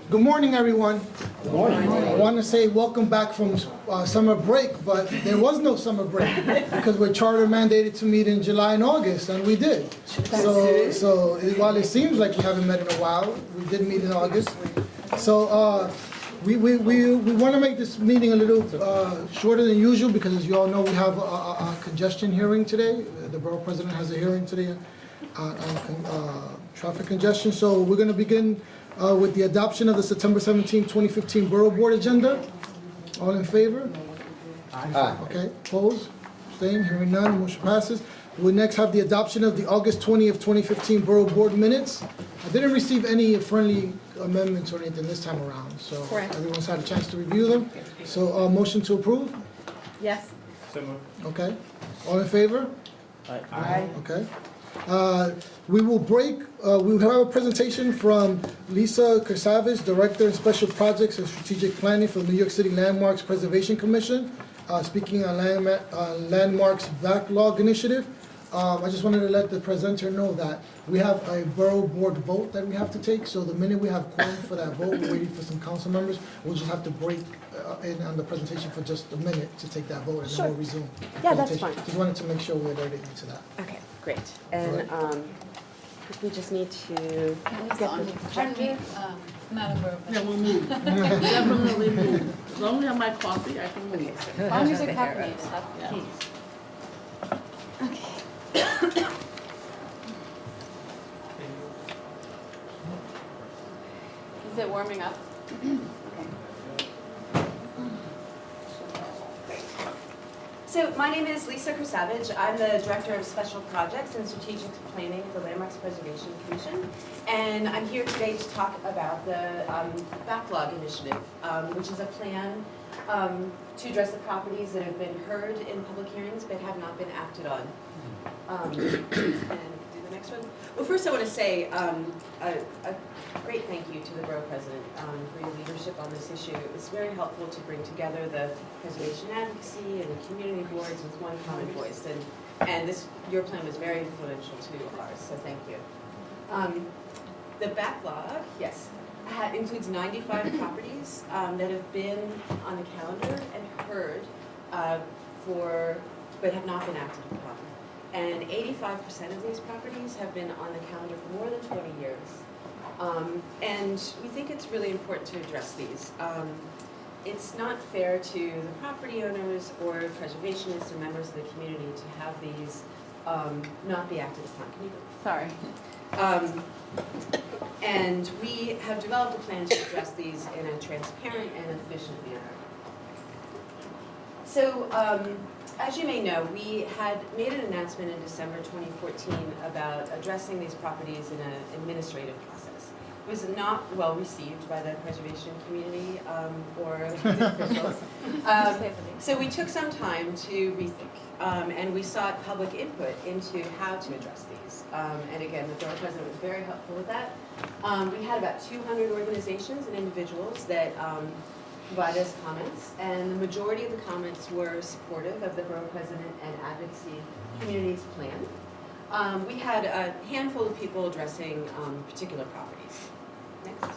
Good morning, everyone. Good morning. I want to say welcome back from summer break, but there was no summer break because we're charter mandated to meet in July and August, and we did. So while it seems like we haven't met in a while, we did meet in August. So we want to make this meeting a little shorter than usual because, as you all know, we have a congestion hearing today. The borough president has a hearing today on traffic congestion. So we're going to begin with the adoption of the September 17, 2015 Borough Board agenda. All in favor? Aye. Okay, opposed? Abstained? Hearing none, motion passes. We next have the adoption of the August 20th, 2015 Borough Board minutes. I didn't receive any friendly amendments or anything this time around, so everyone's had a chance to review them. So motion to approve? Yes. So moved. Okay. All in favor? Aye. Okay. We will break, we will have a presentation from Lisa Kersavage, Director of Special Projects and Strategic Planning for the New York City Landmarks Preservation Commission, speaking on Landmarks Backlog Initiative. I just wanted to let the presenter know that we have a borough board vote that we have to take, so the minute we have quorum for that vote, we're waiting for some council members, we'll just have to break in on the presentation for just a minute to take that vote, and then we'll resume. Yeah, that's fine. Just wanted to make sure we're ready to that. Okay, great. And we just need to get the Madam Borough Yeah, President. we'll move. Definitely move. As long as I have my coffee, I can move. As long as you're caffeinated, that's the Yeah. key. Is it warming up? So my name is Lisa Kersavage. I'm the Director of Special Projects and Strategic Planning at the Landmarks Preservation Commission. And I'm here today to talk about the Backlog Initiative, which is a plan to address the properties that have been heard in public hearings but have not been acted on. And do the next one. Well, first I want to say a great thank you to the Borough President for your leadership on this issue. It was very helpful to bring together the preservation advocacy and the community boards with one common voice. And your plan was very influential to ours, so thank you. The backlog, yes, includes 95 properties that have been on the calendar and heard but have not been acted upon. And 85% of these properties have been on the calendar for more than 20 years. And we think it's really important to address these. It's not fair to the property owners or preservationists or members of the community to have these not be acted upon. Can you go? Sorry. And we have developed a plan to address these in a transparent and efficient manner. So, as you may know, we had made an announcement in December 2014 about addressing these properties in an administrative process. It was not well received by the preservation community or officials. So we took some time to rethink, and we sought public input into how to address these. And again, the Borough President was very helpful with that. We had about 200 organizations and individuals that provide us comments, and the majority of the comments were supportive of the Borough President and Advocacy Community's plan. We had a handful of people addressing particular properties. Next.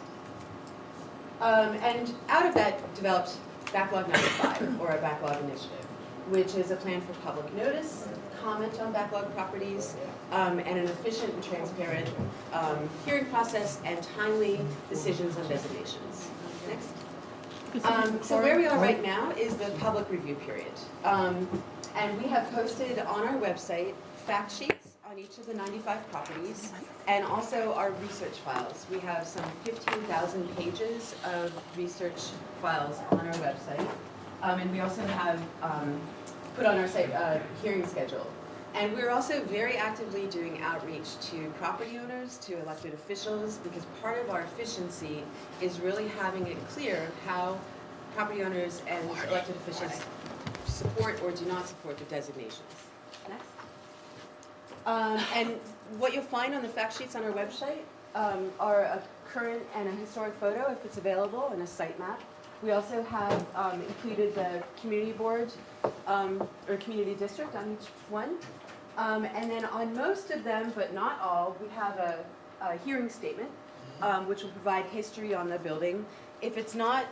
And out of that developed Backlog 95, or a backlog initiative, which is a plan for public notice, comment on backlog properties, and an efficient and transparent hearing process and timely decisions on designations. Next. So where we are right now is the public review period. And we have posted on our website fact sheets on each of the 95 properties and also our research files. We have some 15,000 pages of research files on our website. And we also have put on our site a hearing schedule. And we're also very actively doing outreach to property owners, to elected officials, because part of our efficiency is really having it clear how property owners and elected officials support or do not support the designations. Next. And what you'll find on the fact sheets on our website are a current and a historic photo, if it's available, and a site map. We also have included the community board or community district on each one. And then on most of them, but not all, we have a a hearing statement, which will provide history on the building. If it's not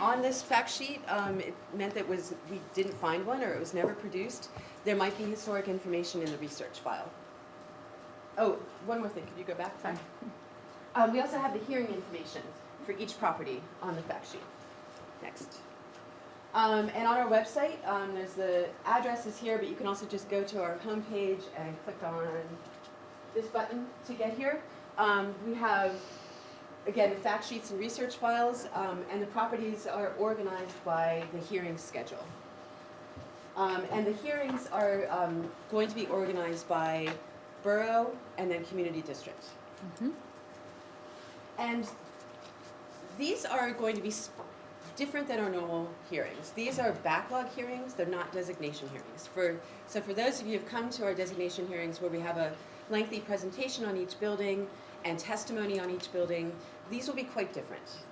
on this fact sheet, it meant that we didn't find one or it was never produced. There might be historic information in the research file. Oh, one more thing. Could you go back? Sorry. We also have the hearing information for each property on the fact sheet. Next. And on our website, there's the address is here, but you can also just go to our homepage and click on this button to get here. We have, again, the fact sheets and research files, and the properties are organized by the hearing schedule. And the hearings are going to be organized by borough and then community district. And these are going to be different than our normal hearings. These are backlog hearings, they're not designation hearings. So for those of you who've come to our designation hearings where we have a lengthy presentation on each building and testimony on each building, these will be quite different.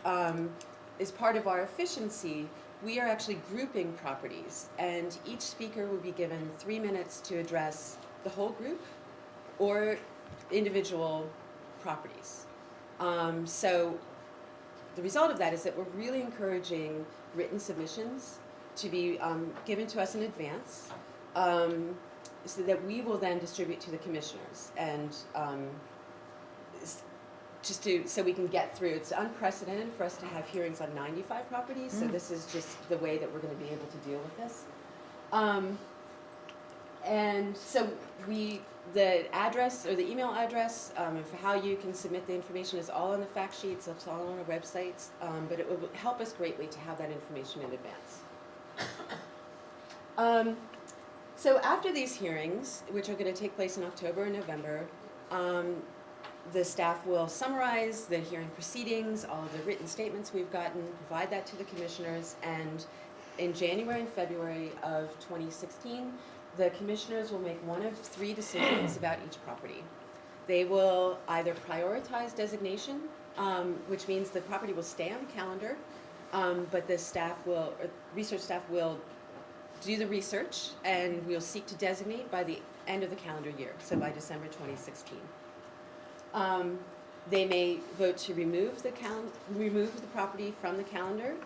As part of our efficiency, we are actually grouping properties, and each speaker will be given 3 minutes to address the whole group or individual properties. So the result of that is that we're really encouraging written submissions to be given to us in advance, so that we will then distribute to the commissioners, and so we can get through. It's unprecedented for us to have hearings on 95 properties, so this is just the way that we're going to be able to deal with this. And so the address or the email address for how you can submit the information is all on the fact sheets, it's all on our websites, but it will help us greatly to have that information in advance. So after these hearings, which are going to take place in October and November, the staff will summarize the hearing proceedings, all of the written statements we've gotten, provide that to the commissioners, and in January and February of 2016, the commissioners will make one of 3 decisions about each property. They will either prioritize designation, which means the property will stay on the calendar, but the research staff will do the research, and we'll seek to designate by the end of the calendar year, so by December 2016. They may vote to remove the property from the calendar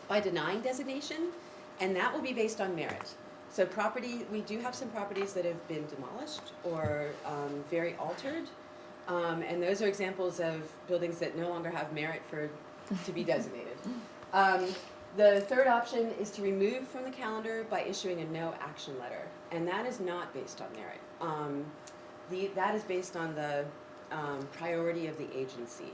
by denying designation, and that will be based on merit. So we do have some properties that have been demolished or very altered, and those are examples of buildings that no longer have merit to be designated. The third option is to remove from the calendar by issuing a no action letter, and that is not based on merit. That is based on the priority of the agency,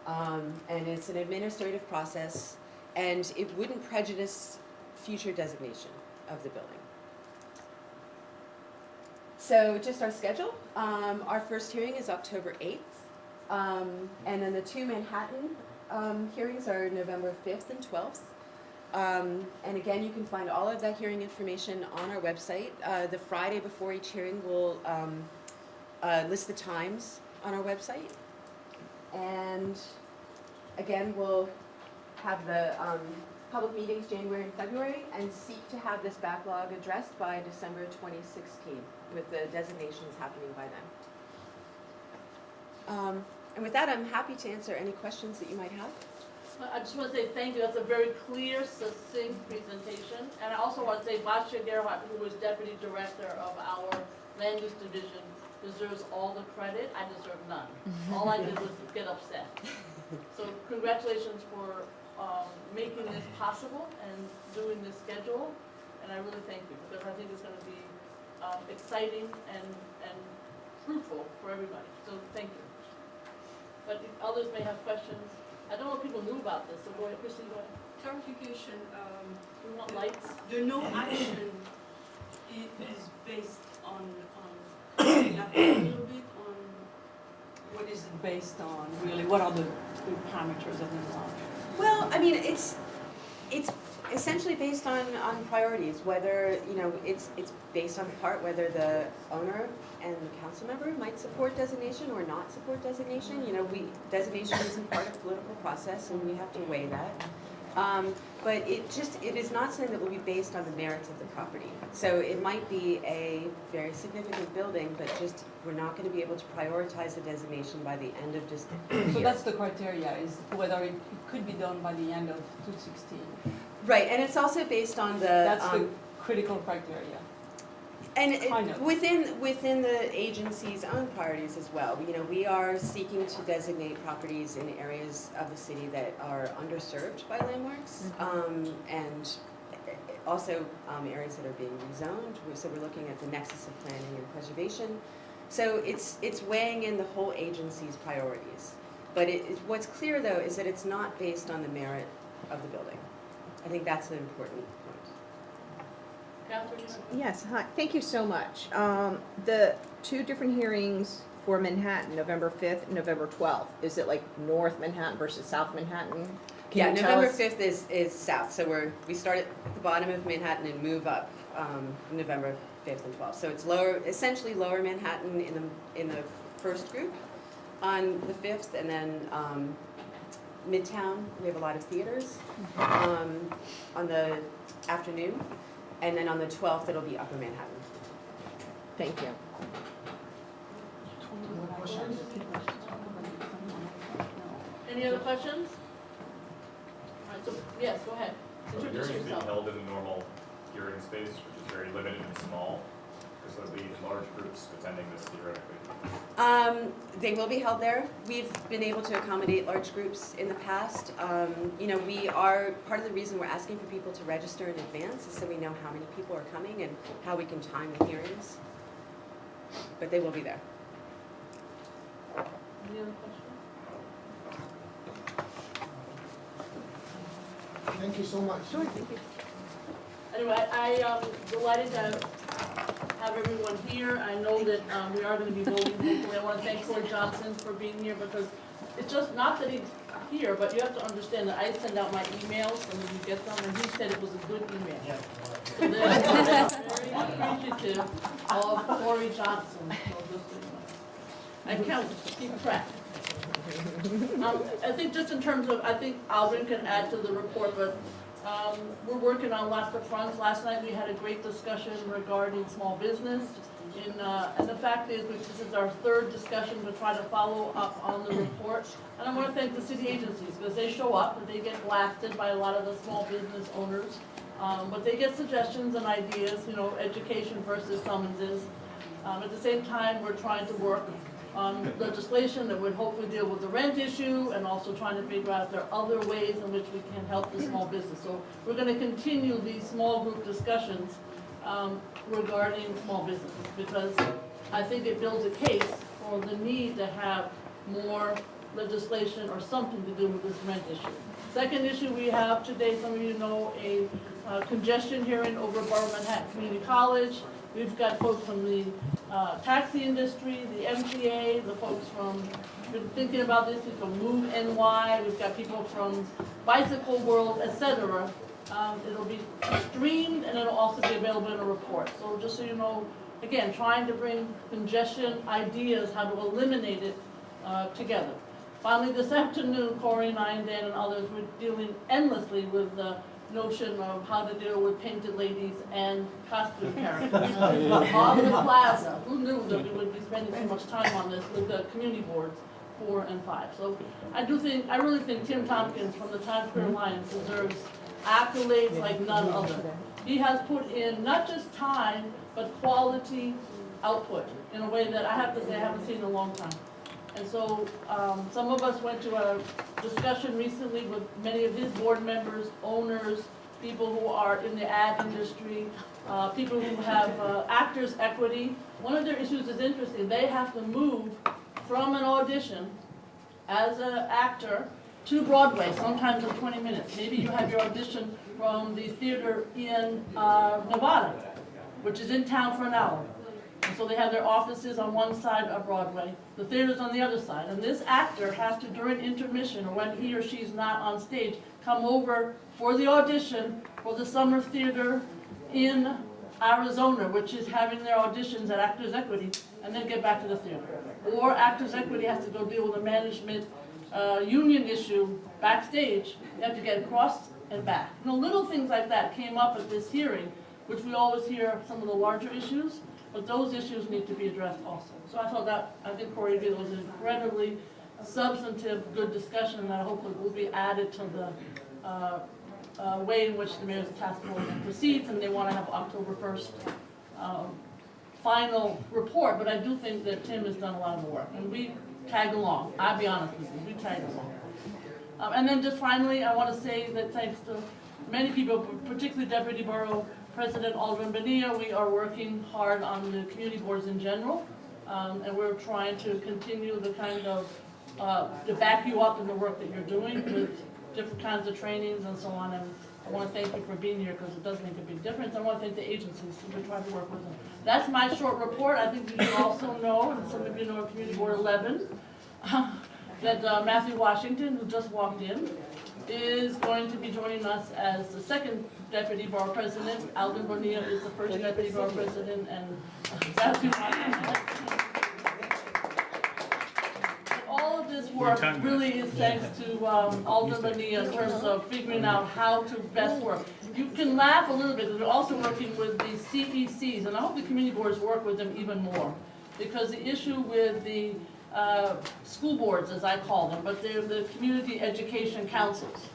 and it's an administrative process, and it wouldn't prejudice future designation of the building. So just our schedule. Our first hearing is October 8th, and then the 2 Manhattan hearings are November 5th and 12th. And again, you can find all of that hearing information on our website. The Friday before each hearing will list the times on our website. And again, we'll have the public meetings January and February, and seek to have this backlog addressed by December 2016, with the designations happening by then. And with that, I'm happy to answer any questions that you might have. I just want to say thank you. That's a very clear, succinct presentation. And I also want to say Basha Gerhardt, who was Deputy Director of our Land Use Division, deserves all the credit. I deserve none. All I did was get upset. So congratulations for making this possible and doing this schedule. And I really thank you, because I think it's going to be exciting and fruitful for everybody. So thank you. But if others may have questions. I don't know if people knew about this, so go ahead, Chrissy, go ahead. Clarification, We want lights. the no action is based on elaborate a little bit on what is it based on, really? What are the parameters of the law? Well, I mean, it's essentially based on priorities, whether, it's based on the part whether the owner and the council member might support designation or not support designation. Designation isn't part of the political process, and we have to weigh that. But it is not something that will be based on the merits of the property. So it might be a very significant building, but just, we're not gonna be able to prioritize the designation by the end of just So year. that's the criteria, is whether it could be done by the end of 2016. Right, and it's also based on the, That's the critical criteria. and Kind of. within the agency's own priorities as well. You know, we are seeking to designate properties in areas of the city that are underserved by landmarks, and also areas that are being rezoned. So we're looking at the nexus of planning and preservation. So it's weighing in the whole agency's priorities. But what's clear though is that it's not based on the merit of the building. I think that's an important point. Catherine? Yes, hi, thank you so much. The two different hearings for Manhattan, November 5th and November 12th, is it like North Manhattan versus South Manhattan? Can you tell November us? 5th is south, so we start at the bottom of Manhattan and move up November 5th and 12th. So it's essentially lower Manhattan in the first group on the 5th, and then Midtown, we have a lot of theaters on the afternoon, and then on the 12th it'll be upper Manhattan. Thank you. Any other questions? All right, so, yes, go ahead. So the Introduce hearings being yourself. held in the normal hearing space, which is very limited and small, because there'll be large groups attending this theoretically. They will be held there. We've been able to accommodate large groups in the past. You know, part of the reason we're asking for people to register in advance is so we know how many people are coming and how we can time the hearings. But they will be there. Any other questions? Thank you so much. Sure, thank you. Anyway, I'm delighted to have everyone here. I know that we are going to be voting. Hopefully, I want to thank Corey Johnson for being here, because it's just not that he's here, but you have to understand that I send out my emails and then you get them, and he said it was a good email. So they're very appreciative of Corey Johnson. So just so you know. I count, keep track. I think just in terms of, I think Aldrin can add to the report, but we're working on lots of fronts. Last night we had a great discussion regarding small business. And the fact is, this is our third discussion to try to follow up on the report. And I want to thank the city agencies, because they show up and they get blasted by a lot of the small business owners. But they get suggestions and ideas, you know, education versus summonses. At the same time, we're trying to work on legislation that would hopefully deal with the rent issue, and also trying to figure out if there are other ways in which we can help the small business. So we're going to continue these small group discussions regarding small business, because I think it builds a case for the need to have more legislation or something to do with this rent issue. Second issue we have today, some of you know, a congestion hearing over Borough Manhattan Community College. We've got folks from the taxi industry, the MTA, the folks from, been thinking about this, from Move NY, we've got people from Bicycle World, etc. It'll be streamed, and it'll also be available in a report. So just so you know, again, trying to bring congestion ideas, how to eliminate it together. Finally, this afternoon, Corey and I and Dan and others were dealing endlessly with the notion of how to deal with painted ladies and costume characters on the plaza. Who knew that we would be spending so much time on this with the community boards 4 and 5? So I really think Tim Tompkins from the Times Square Alliance deserves accolades like none other. He has put in not just time, but quality output in a way that I have to say I haven't seen in a long time. And so some of us went to a discussion recently with many of his board members, owners, people who are in the ad industry, people who have actors' equity. One of their issues is interesting. They have to move from an audition as an actor to Broadway, sometimes in 20 minutes. Maybe you have your audition from the theater in Nevada, which is in town for an hour. And so they have their offices on one side of Broadway, the theater's on the other side. And this actor has to, during intermission, or when he or she's not on stage, come over for the audition for the summer theater in Arizona, which is having their auditions at Actors Equity, and then get back to the theater. Or Actors Equity has to go deal with a management union issue backstage. They have to get across and back. You know, little things like that came up at this hearing, which we always hear some of the larger issues, but those issues need to be addressed also. So I think Corey did was an incredibly substantive, good discussion that hopefully will be added to the way in which the mayor's task force proceeds, and they want to have October 1st final report. But I do think that Tim has done a lot of the work, and we tagged along. I'll be honest with you, we tagged along. And then just finally, I want to say that thanks to many people, particularly Deputy Borough President Alderman Bonilla, we are working hard on the community boards in general, and we're trying to continue the kind of, to back you up in the work that you're doing with different kinds of trainings and so on. And I want to thank you for being here because it does make a big difference. I want to thank the agencies who try to work with them. That's my short report. I think you should also know, and some of you know Community Board 11, that Matthew Washington, who just walked in, is going to be joining us as the second Deputy Borough President. Alvin Bonilla is the first Deputy Borough President, and Matthew Washington. All of this work really is thanks to Alderman Bonilla in terms of figuring out how to best work. You can laugh a little bit, because we're also working with the CECs, and I hope the community boards work with them even more, because the issue with the school boards, as I call them, but they're the community education councils.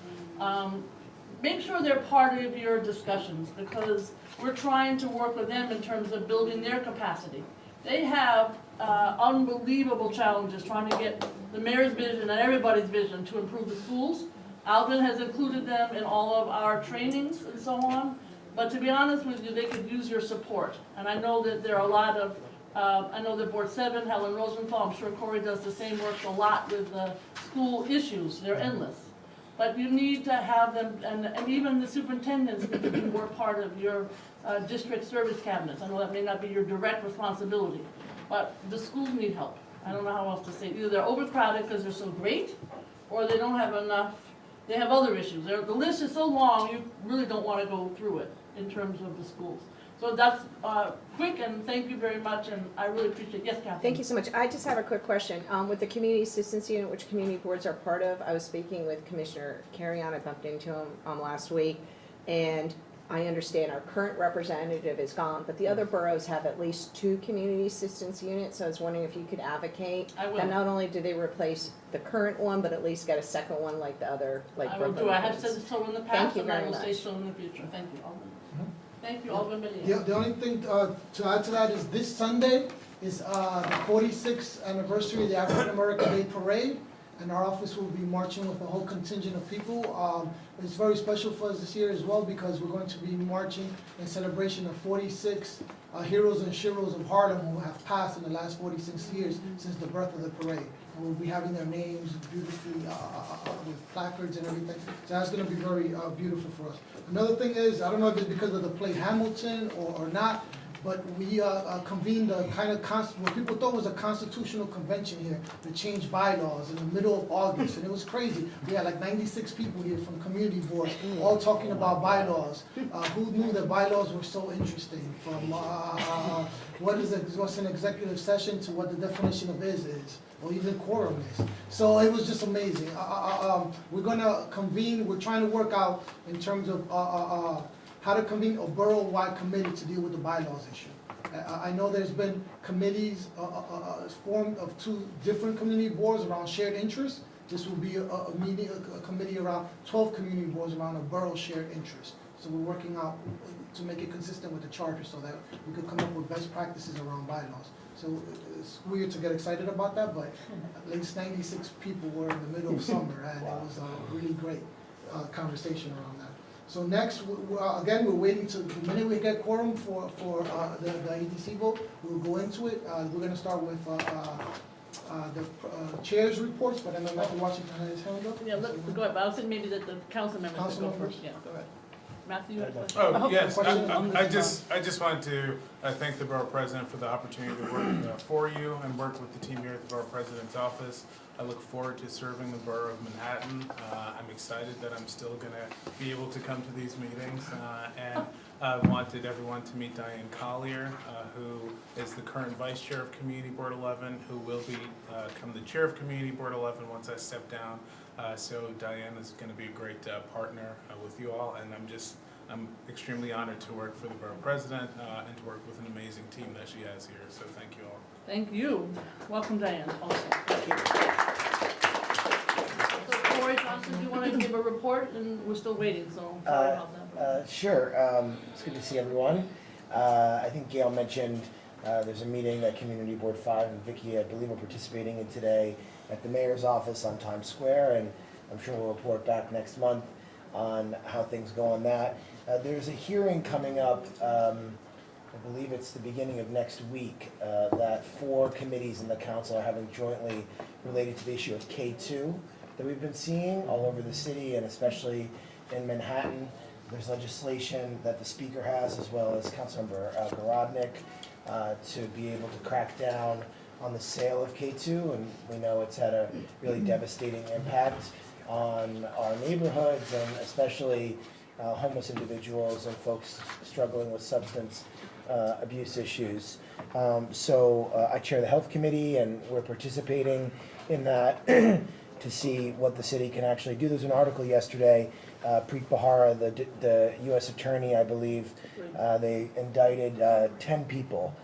Make sure they're part of your discussions, because we're trying to work with them in terms of building their capacity. They have unbelievable challenges trying to get the mayor's vision and everybody's vision to improve the schools. Alvin has included them in all of our trainings and so on, but to be honest with you, they could use your support. And I know that there are a lot of I know that Board 7, Helen Rosenthal, I'm sure Corey does the same work a lot with school issues. They're endless. But you need to have them, and even the superintendents need to be more part of your district service cabinets. I know that may not be your direct responsibility, but the schools need help. I don't know how else to say it. Either they're overcrowded because they're so great, or they don't have enough, they have other issues. The list is so long, you really don't want to go through it in terms of the schools. So that's quick, and thank you very much, and I really appreciate it. Yes, Catherine? Thank you so much. I just have a quick question. With the Community Assistance Unit, which community boards are part of, I was speaking with Commissioner Carrion. I bumped into him last week, and I understand our current representative is gone, but the other boroughs have at least 2 community assistance units, so I was wondering if you could advocate that not only do they replace the current one, but at least get a second one like the other, like I will do. I have said so in the past, and I will say much. so in the future. Thank you, Alvin. Thank you, Alvin Bonilla. Yeah, the only thing to add to that is this Sunday is the 46th anniversary of the African American Day Parade, and our office will be marching with a whole contingent of people. It's very special for us this year as well, because we're going to be marching in celebration of 46 heroes and sheroes of Harlem who have passed in the last 46 years since the birth of the parade. And we'll be having their names beautifully with placards and everything. So that's going to be very beautiful for us. Another thing is, I don't know if it's because of the play Hamilton or not, but we convened a kind of what people thought was a constitutional convention here to change bylaws in the middle of August, and it was crazy. We had like 96 people here from community boards, all talking about bylaws. Who knew that bylaws were so interesting? From what's an executive session to what the definition of is, or even quorum is. So it was just amazing. We're gonna convene. We're trying to work out in terms of how to convene a borough-wide committee to deal with the bylaws issue. I know there's been committees formed of 2 different community boards around shared interests. This will be a committee around 12 community boards around a borough shared interest. So we're working out to make it consistent with the charter so that we could come up with best practices around bylaws. So it's weird to get excited about that, but at least 96 people were in the middle of summer, and it was a really great conversation around that. So next, again, we're waiting to, the minute we get quorum for the EDC vote, we'll go into it. We're gonna start with the chair's reports, but I know Matthew Washington has his hand up. Yeah, go ahead, but I was thinking maybe that the council members should go first. Yeah, go ahead. Matthew, you had a question? Oh, yes, Question I just wanted to thank the Borough President for the opportunity to work for you and work with the team here at the Borough President's office. I look forward to serving the Borough of Manhattan. I'm excited that I'm still gonna be able to come to these meetings, and I wanted everyone to meet Diane Collier, who is the current Vice Chair of Community Board 11, who will become the Chair of Community Board 11 once I step down. So Diane is going to be a great partner with you all, and I'm extremely honored to work for the Borough President and to work with an amazing team that she has here. So thank you all. Thank you. Welcome, Diane, also. Thank you. So Corey Johnson, do you want to give a report? And we're still waiting, so sorry about that. Sure. It's good to see everyone. I think Gail mentioned there's a meeting that Community Board 5 and Vicky, I believe, are participating in today at the mayor's office on Times Square, and I'm sure we'll report back next month on how things go on that. There's a hearing coming up, I believe it's the beginning of next week, that 4 committees in the council are having jointly related to the issue of K2 that we've been seeing all over the city and especially in Manhattan. There's legislation that the speaker has, as well as Councilmember Garodnick, to be able to crack down on the sale of K2, and we know it's had a really devastating impact on our neighborhoods and especially homeless individuals and folks struggling with substance abuse issues. So I chair the Health Committee, and we're participating in that to see what the city can actually do. There's an article yesterday, Preet Bharara, the U.S. Attorney, I believe, they indicted 10 people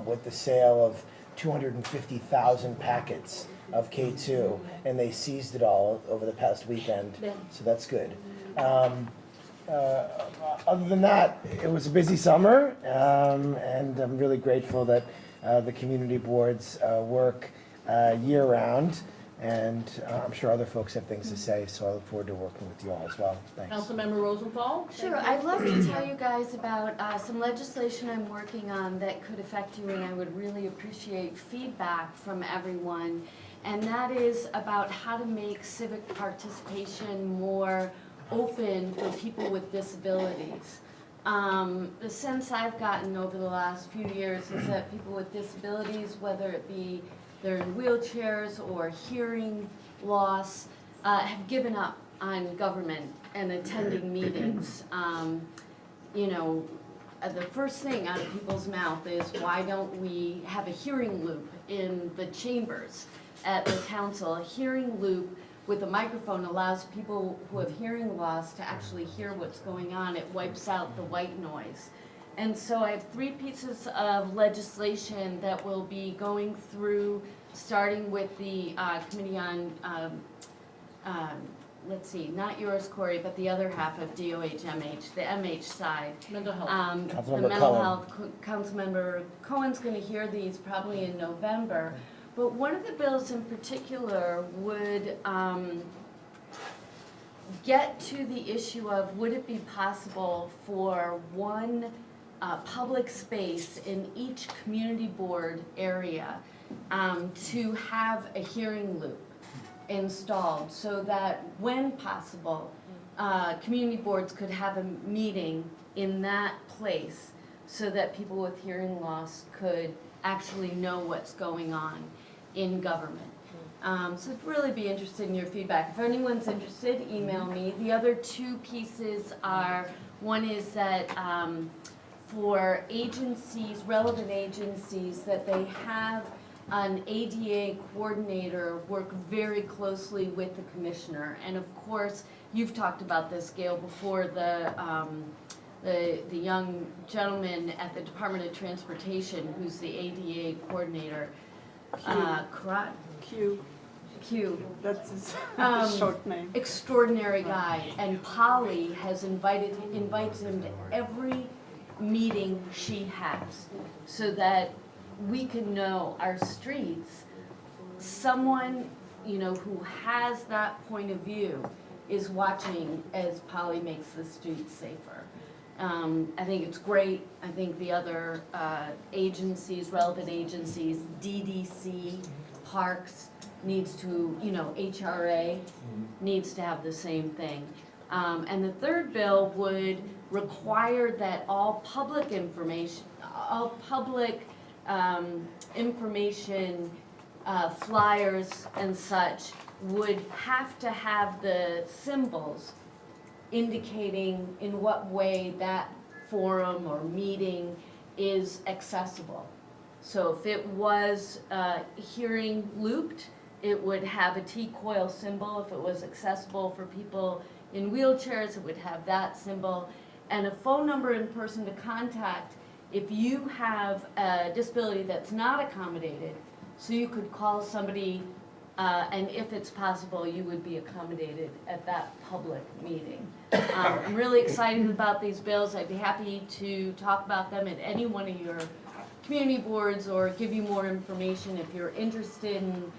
with the sale of 250,000 packets of K2, and they seized it all over the past weekend, so that's good. Other than that, it was a busy summer, and I'm really grateful that the community boards work year-round, and I'm sure other folks have things to say, so I look forward to working with you all as well. Thanks. Councilmember Rosenthal? Sure, I'd love to tell you guys about some legislation I'm working on that could affect you, and I would really appreciate feedback from everyone. And that is about how to make civic participation more open for people with disabilities. The sense I've gotten over the last few years is that people with disabilities, whether it be they're in wheelchairs or hearing loss, have given up on government and attending meetings. You know, the first thing out of people's mouth is, why don't we have a hearing loop in the chambers at the council? A hearing loop with a microphone allows people who have hearing loss to actually hear what's going on. It wipes out the white noise. And so I have 3 pieces of legislation that will be going through, starting with the Committee on, let's see, not yours, Corey, but the other half of DOH-MH, the MH side. Mental health. The mental health, Councilmember Cohen's going to hear these probably in November. But one of the bills in particular would get to the issue of, would it be possible for one public space in each community board area to have a hearing loop installed, so that when possible, community boards could have a meeting in that place so that people with hearing loss could actually know what's going on in government. So I'd really be interested in your feedback. If anyone's interested, email me. The other 2 pieces are, one is that for agencies, relevant agencies, that they have an ADA coordinator work very closely with the commissioner. And of course, you've talked about this, Gail, before, the young gentleman at the Department of Transportation who's the ADA coordinator. Q. That's his short name. Extraordinary guy. And Polly has invites him to every meeting she has, so that we can know our streets. Someone, you know, who has that point of view is watching as Polly makes the streets safer. I think it's great. I think the other agencies, relevant agencies, DDC, Parks, needs to, you know, HRA needs to have the same thing. And the third bill would require that all public information, flyers and such would have to have the symbols indicating in what way that forum or meeting is accessible. So if it was hearing looped, it would have a T-coil symbol. If it was accessible for people in wheelchairs, it would have that symbol. And a phone number in person to contact if you have a disability that's not accommodated, so you could call somebody, and if it's possible, you would be accommodated at that public meeting. I'm really excited about these bills. I'd be happy to talk about them at any one of your community boards or give you more information if you're interested in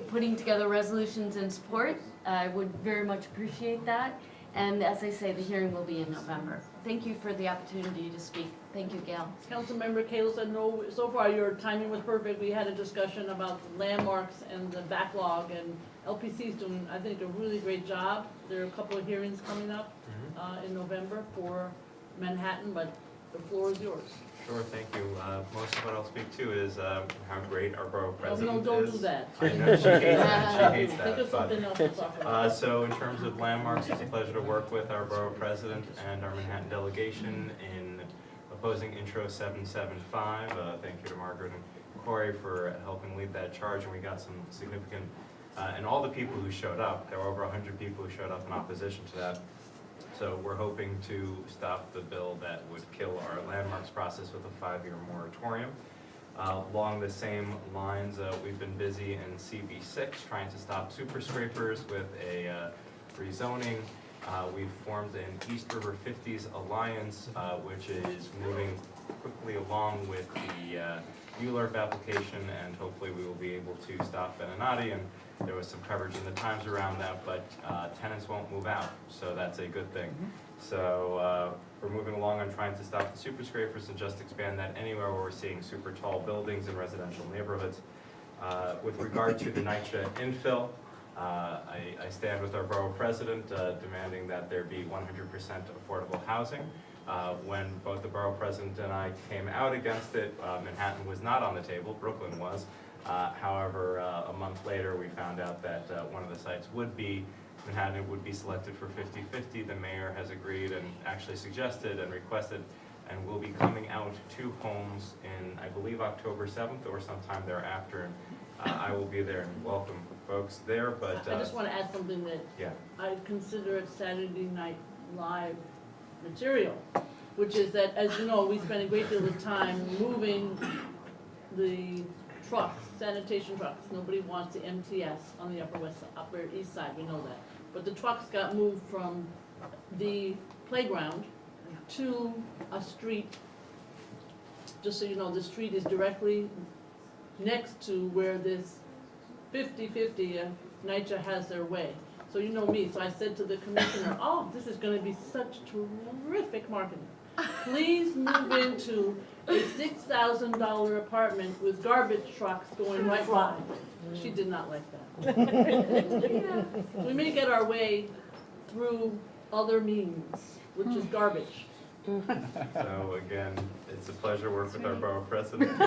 putting together resolutions in support. I would very much appreciate that. And as I say, the hearing will be in November. Thank you for the opportunity to speak. Thank you, Gail. Councilmember Kalis, I know so far your timing was perfect. We had a discussion about the landmarks and the backlog, and LPC's doing, I think, a really great job. There are a couple of hearings coming up in November for Manhattan, but the floor is yours. Sure, thank you. Most of what I'll speak to is how great our borough president is. No, don't do that. I know, she hates that, she hates Think of that. something else to talk about. So in terms of landmarks, it's a pleasure to work with our borough president and our Manhattan delegation in opposing Intro 775. Thank you to Margaret and Corey for helping lead that charge, and we got some significant, and all the people who showed up, there were over 100 people who showed up in opposition to that. So we're hoping to stop the bill that would kill our landmarks process with a 5-year moratorium. Along the same lines, we've been busy in CB6 trying to stop super scrapers with a rezoning. We've formed an East River 50s Alliance, which is moving quickly along with the ULERP application, and hopefully we will be able to stop Beninati. And there was some coverage in the Times around that, but tenants won't move out, so that's a good thing. So we're moving along on trying to stop the super scrapers and just expand that anywhere where we're seeing super tall buildings in residential neighborhoods. With regard to the NYCHA infill, I stand with our borough president demanding that there be 100% affordable housing. When both the borough president and I came out against it, Manhattan was not on the table, Brooklyn was. However, a month later, we found out that one of the sites would be, Manhattan would be selected for 50-50. The mayor has agreed and actually suggested and requested, and will be coming out to homes in, I believe, October 7th or sometime thereafter. And I will be there and welcome folks there, but... I just want to add something that I consider it Saturday Night Live material, which is that, as you know, we spend a great deal of time moving the trucks, sanitation trucks. Nobody wants the MTS on the upper east side, we know that. But the trucks got moved from the playground to a street. Just so you know, the street is directly next to where this 50-50 NYCHA has their way. So you know me, so I said to the commissioner, oh, this is gonna be such terrific marketing. Please move into a $6,000 apartment with garbage trucks going right by. She did not like that. We may get our way through other means, which is garbage. So again, it's a pleasure to work with our borough president.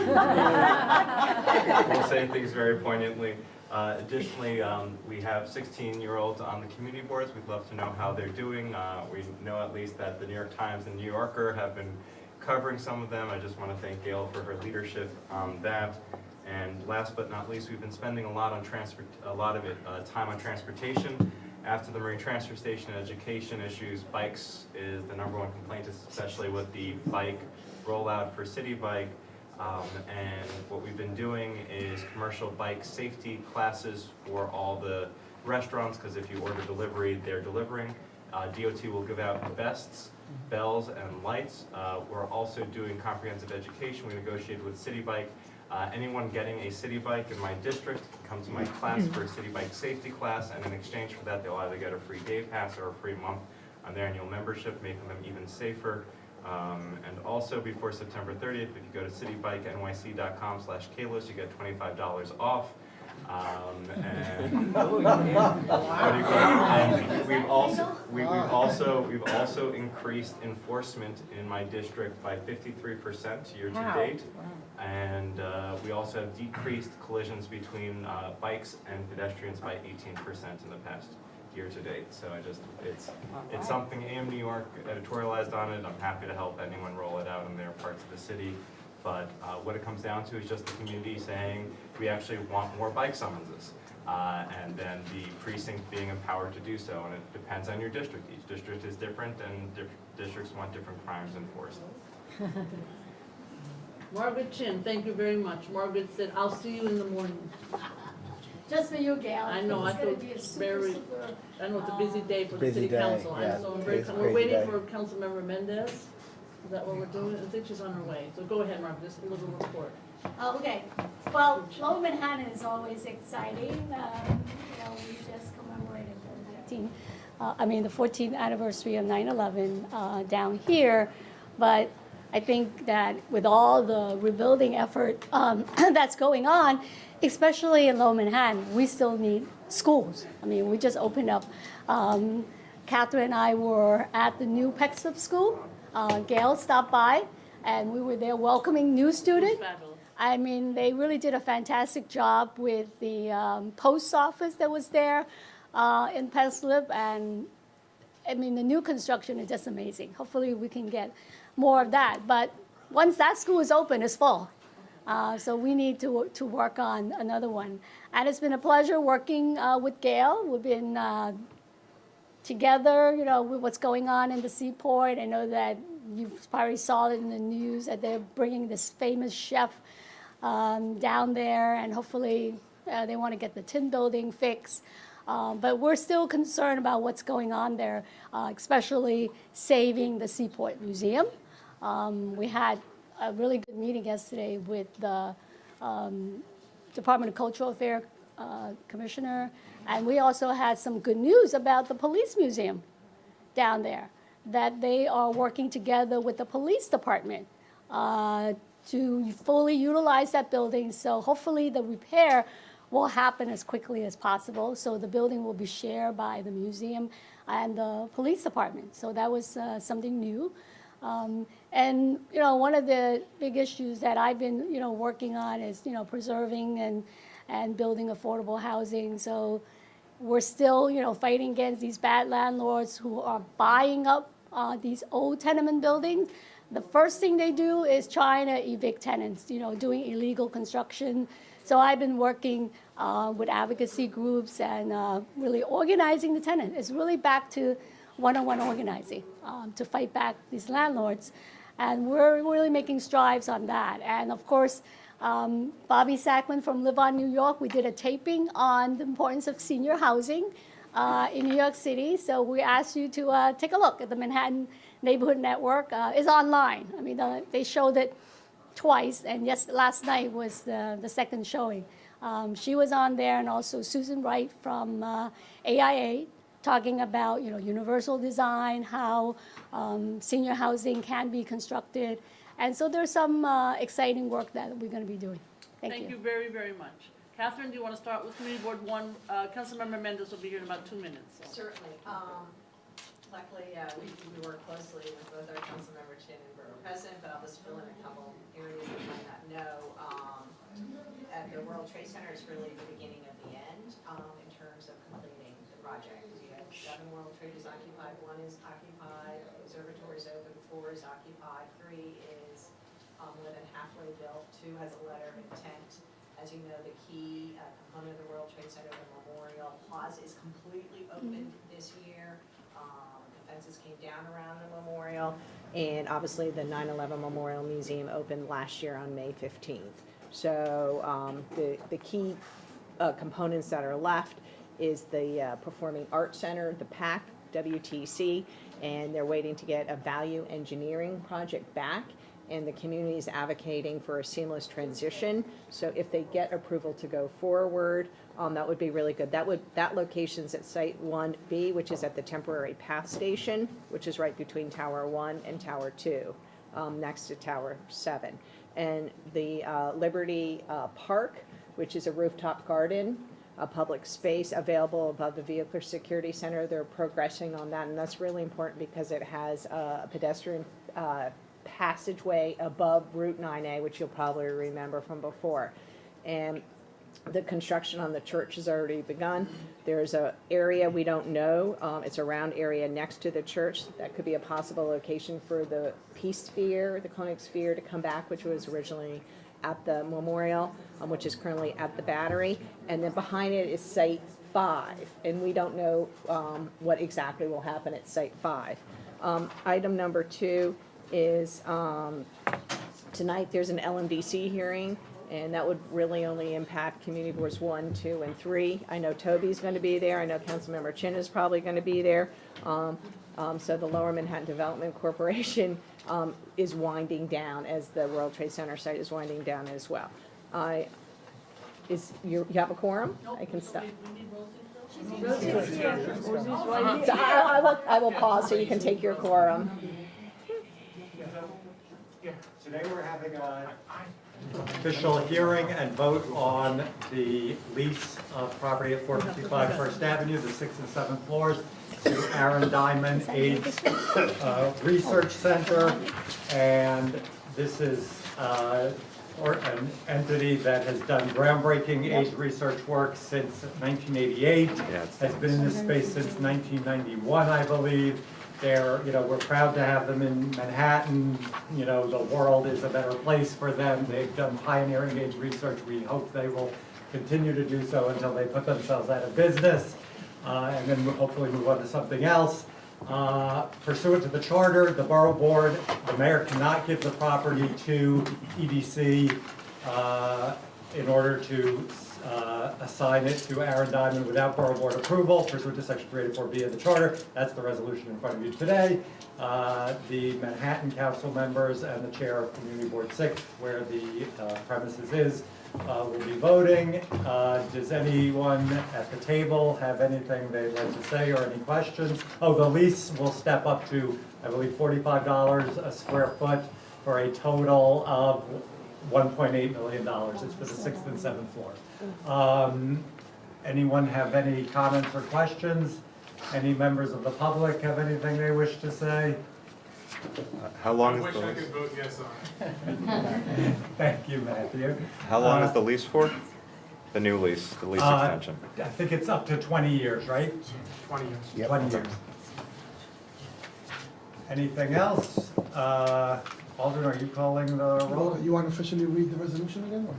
We'll say things very poignantly. Additionally, we have 16-year-olds on the community boards. We'd love to know how they're doing. We know at least that the New York Times and New Yorker have been covering some of them. I just want to thank Gail for her leadership on that. And last but not least, we've been spending a lot of time on transportation. After the Marine Transfer Station education issues, bikes is the #1 complaint, especially with the bike rollout for City Bike. And what we've been doing is commercial bike safety classes for all the restaurants, because if you order delivery, they're delivering. DOT will give out vests, bells, and lights. We're also doing comprehensive education. We negotiated with City Bike. Anyone getting a City Bike in my district can come to my class for a City Bike safety class, and in exchange for that, they'll either get a free day pass or a free month on their annual membership, making them even safer. And also before September 30th, if you go to citybikenyc.com/Kalos, you get $25 off. And we've also increased enforcement in my district by 53% year to date. And we also have decreased collisions between bikes and pedestrians by 18% in the past year to date. So it's something AM New York editorialized on it. I'm happy to help anyone roll it out in their parts of the city. But what it comes down to is just the community saying, we actually want more bike summonses. And then the precinct being empowered to do so. And it depends on your district. Each district is different, and districts want different crimes enforced. Margaret Chin, thank you very much. Margaret said, I'll see you in the morning. Just for you, Gail. I know, It's I gonna thought be a very- I know it's a busy day for the Busy city day, council. yeah. And so It's a we're crazy waiting day. for Councilmember Mendez. Is that what we're doing? I think she's on her way. So go ahead, Margaret, just a little report. Okay, well, Lower Manhattan is always exciting. We just commemorated the 14th anniversary of 9/11 down here. But I think that with all the rebuilding effort that's going on, especially in Lower Manhattan, we still need schools. I mean, we just opened up. Catherine and I were at the new Peckslip School. Gail stopped by, and we were there welcoming new students. Fabulous. I mean, they really did a fantastic job with the post office that was there in Peckslip, and I mean, the new construction is just amazing. Hopefully, we can get more of that. But once that school is open, it's full. So we need to work on another one. And it's been a pleasure working with Gail. We've been together, with what's going on in the Seaport. I know that you probably saw it in the news that they're bringing this famous chef down there, and hopefully they want to get the tin building fixed. But we're still concerned about what's going on there, especially saving the Seaport Museum. We had a really good meeting yesterday with the Department of Cultural Affairs Commissioner, and we also had some good news about the police museum down there, that they are working together with the police department to fully utilize that building. So hopefully the repair will happen as quickly as possible. So the building will be shared by the museum and the police department. So that was something new. And one of the big issues that I've been working on is preserving and building affordable housing. So we're still fighting against these bad landlords who are buying up these old tenement buildings. The first thing they do is trying to evict tenants, doing illegal construction. So I've been working with advocacy groups and really organizing the tenant. It's really back to one-on-one organizing to fight back these landlords. And we're really making strides on that. And of course, Bobby Sackman from Live On New York, we did a taping on the importance of senior housing in New York City. So we asked you to take a look at the Manhattan Neighborhood Network. It's online. I mean, they showed it twice, and last night was the second showing. She was on there, and also Susan Wright from AIA, talking about universal design, how senior housing can be constructed. And so there's some exciting work that we're going to be doing. Thank you you very, very much. Catherine, do you want to start with Community Board 1? Councilmember Mendez will be here in about 2 minutes. So. Certainly. Luckily, we work closely with both our Councilmember Chin and Borough President, but I'll just fill in a couple areas you might not know. At the World Trade Center, it's really the beginning of the end in terms of completing the project. You have 7 World Trade is occupied, 1 is occupied, Observatory is open, 4 is occupied, 3 is more than halfway built, 2 has a letter of intent. As you know, the key component of the World Trade Center, the Memorial Plaza, is completely opened this year. The fences came down around the memorial, and obviously the 9/11 Memorial Museum opened last year on May 15th. So the key components that are left is the Performing Arts Center, the PAC, WTC, and they're waiting to get a value engineering project back. And the community is advocating for a seamless transition. So if they get approval to go forward, that would be really good. That location's at Site 1B, which is at the temporary path station, which is right between Tower 1 and Tower 2, next to Tower 7. And the Liberty Park, which is a rooftop garden, a public space available above the Vehicular Security Center. They're progressing on that, and that's really important because it has a pedestrian passageway above Route 9A, which you'll probably remember from before. And The construction on the church has already begun. There's a area we don't know, it's a round area next to the church. That could be a possible location for the Peace Sphere, the Koenig Sphere to come back, which was originally at the memorial, which is currently at the Battery. And then behind it is Site 5, and we don't know what exactly will happen at Site 5. Item number 2 is tonight there's an LMDC hearing, and that would really only impact community boards 1, 2, and 3. I know Toby's going to be there. I know Councilmember Chin is probably going to be there. So the Lower Manhattan Development Corporation is winding down as the World Trade Center site is winding down as well. You have a quorum? I can stop. I will pause so you can take your quorum. Today we're having an official hearing and vote on the lease of property at 455 First Avenue, the 6th and 7th floors, to Aaron Diamond AIDS Research Center. And this is an entity that has done groundbreaking AIDS research work since 1988, has been in this space since 1991, I believe. We're proud to have them in Manhattan. The world is a better place for them. They've done pioneering AIDS research. We hope they will continue to do so until they put themselves out of business, and then we'll hopefully move on to something else. Pursuant to the charter, the borough board, the mayor cannot give the property to EDC in order to assign it to Aaron Diamond without borough board approval, pursuant to section 384B of the charter. That's the resolution in front of you today. The Manhattan council members and the chair of Community Board 6, where the premises is, will be voting. Does anyone at the table have anything they'd like to say or any questions? Oh, the lease will step up to, I believe, $45 a square foot for a total of $1.8 million. It's for the 6th and 7th floors. Anyone have any comments or questions? Any members of the public have anything they wish to say? How long I is wish the I lease? could vote yes on it. Thank you, Matthew. How long is the lease for? The new lease, the lease extension. I think it's up to 20 years, right? 20 years. Yep. 20 years. Anything else? Alden, are you calling the roll? You want to officially read the resolution again, or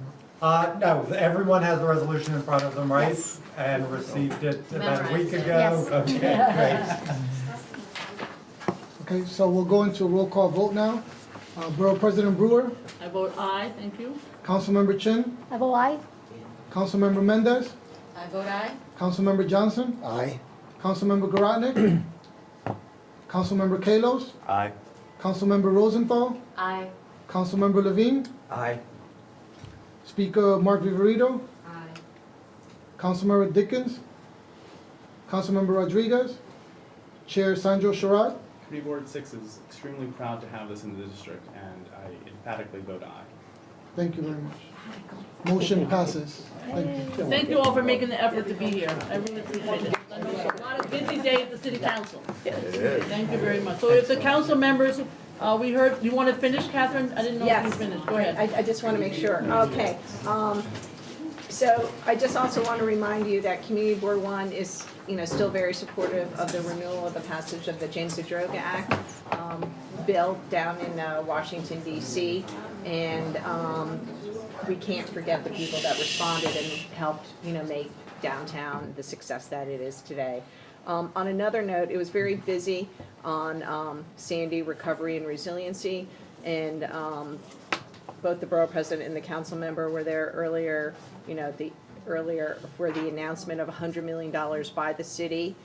no? No, everyone has the resolution in front of them, right? Yes. And received it about a week Memorized it. ago? Yes. Okay, great. Okay, so we'll go into a roll call vote now. Borough President Brewer, I vote aye, thank you. Councilmember Chin, I vote aye. Councilmember Mendez, I vote aye. Councilmember Johnson, Aye. Councilmember Garatnik, Councilmember Kalos, Aye. Councilmember Rosenthal, Aye. Councilmember Levine, Aye. Speaker Mark Viverito, Aye. Councilmember Dickens, Councilmember Rodriguez, Chair Sandro Sherrod. Community Board 6 is extremely proud to have this in the district, and I emphatically vote aye. Thank you very much. Motion passes. Thank you. Thank you all for making the effort to be here. I really appreciate it. I know it's a lot of busy day at the city council. Thank you very much. So if the council members, we heard, you want to finish, Catherine? I didn't know if you Yes. finished. Go ahead. I just want to make sure. Okay. So I just also want to remind you that Community Board 1 is, still very supportive of the renewal of the passage of the James Zadroga Act bill down in Washington, D.C. And we can't forget the people that responded and helped, make downtown the success that it is today. On another note, it was very busy on Sandy recovery and resiliency, and both the borough president and the council member were there earlier, earlier for the announcement of $100 million by the city,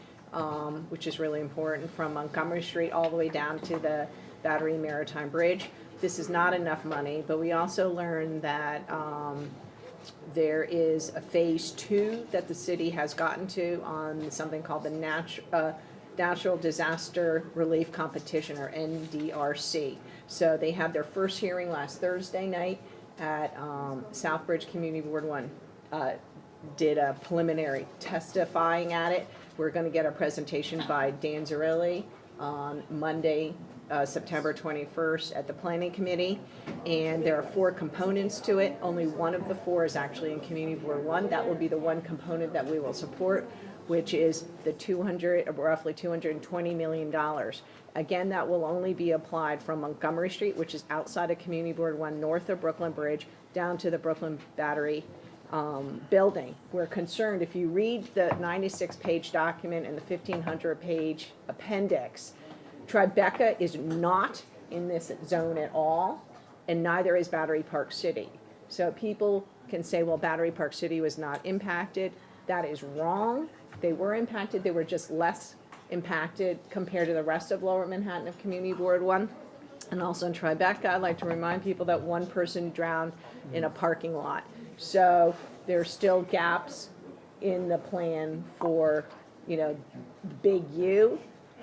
which is really important, from Montgomery Street all the way down to the Battery Maritime Bridge. This is not enough money, but we also learned that there is a phase 2 that the city has gotten to on something called the Natural Disaster Relief Competition, or NDRC. So they had their first hearing last Thursday night at Southbridge Community Board 1. Did a preliminary testifying at it. We're going to get a presentation by Dan Zarelli on Monday September 21st at the Planning Committee. And there are 4 components to it. Only one of the 4 is actually in Community Board 1. That will be the one component that we will support, which is the roughly $220 million. Again, that will only be applied from Montgomery Street, which is outside of Community Board 1, north of Brooklyn Bridge, down to the Brooklyn Battery building. We're concerned, if you read the 96-page document and the 1,500-page appendix, Tribeca is not in this zone at all, and neither is Battery Park City. So people can say, well, Battery Park City was not impacted. That is wrong. They were impacted. They were just less impacted compared to the rest of Lower Manhattan of Community Board 1. And also in Tribeca, I'd like to remind people that one person drowned in a parking lot. So there's still gaps in the plan for, the big U.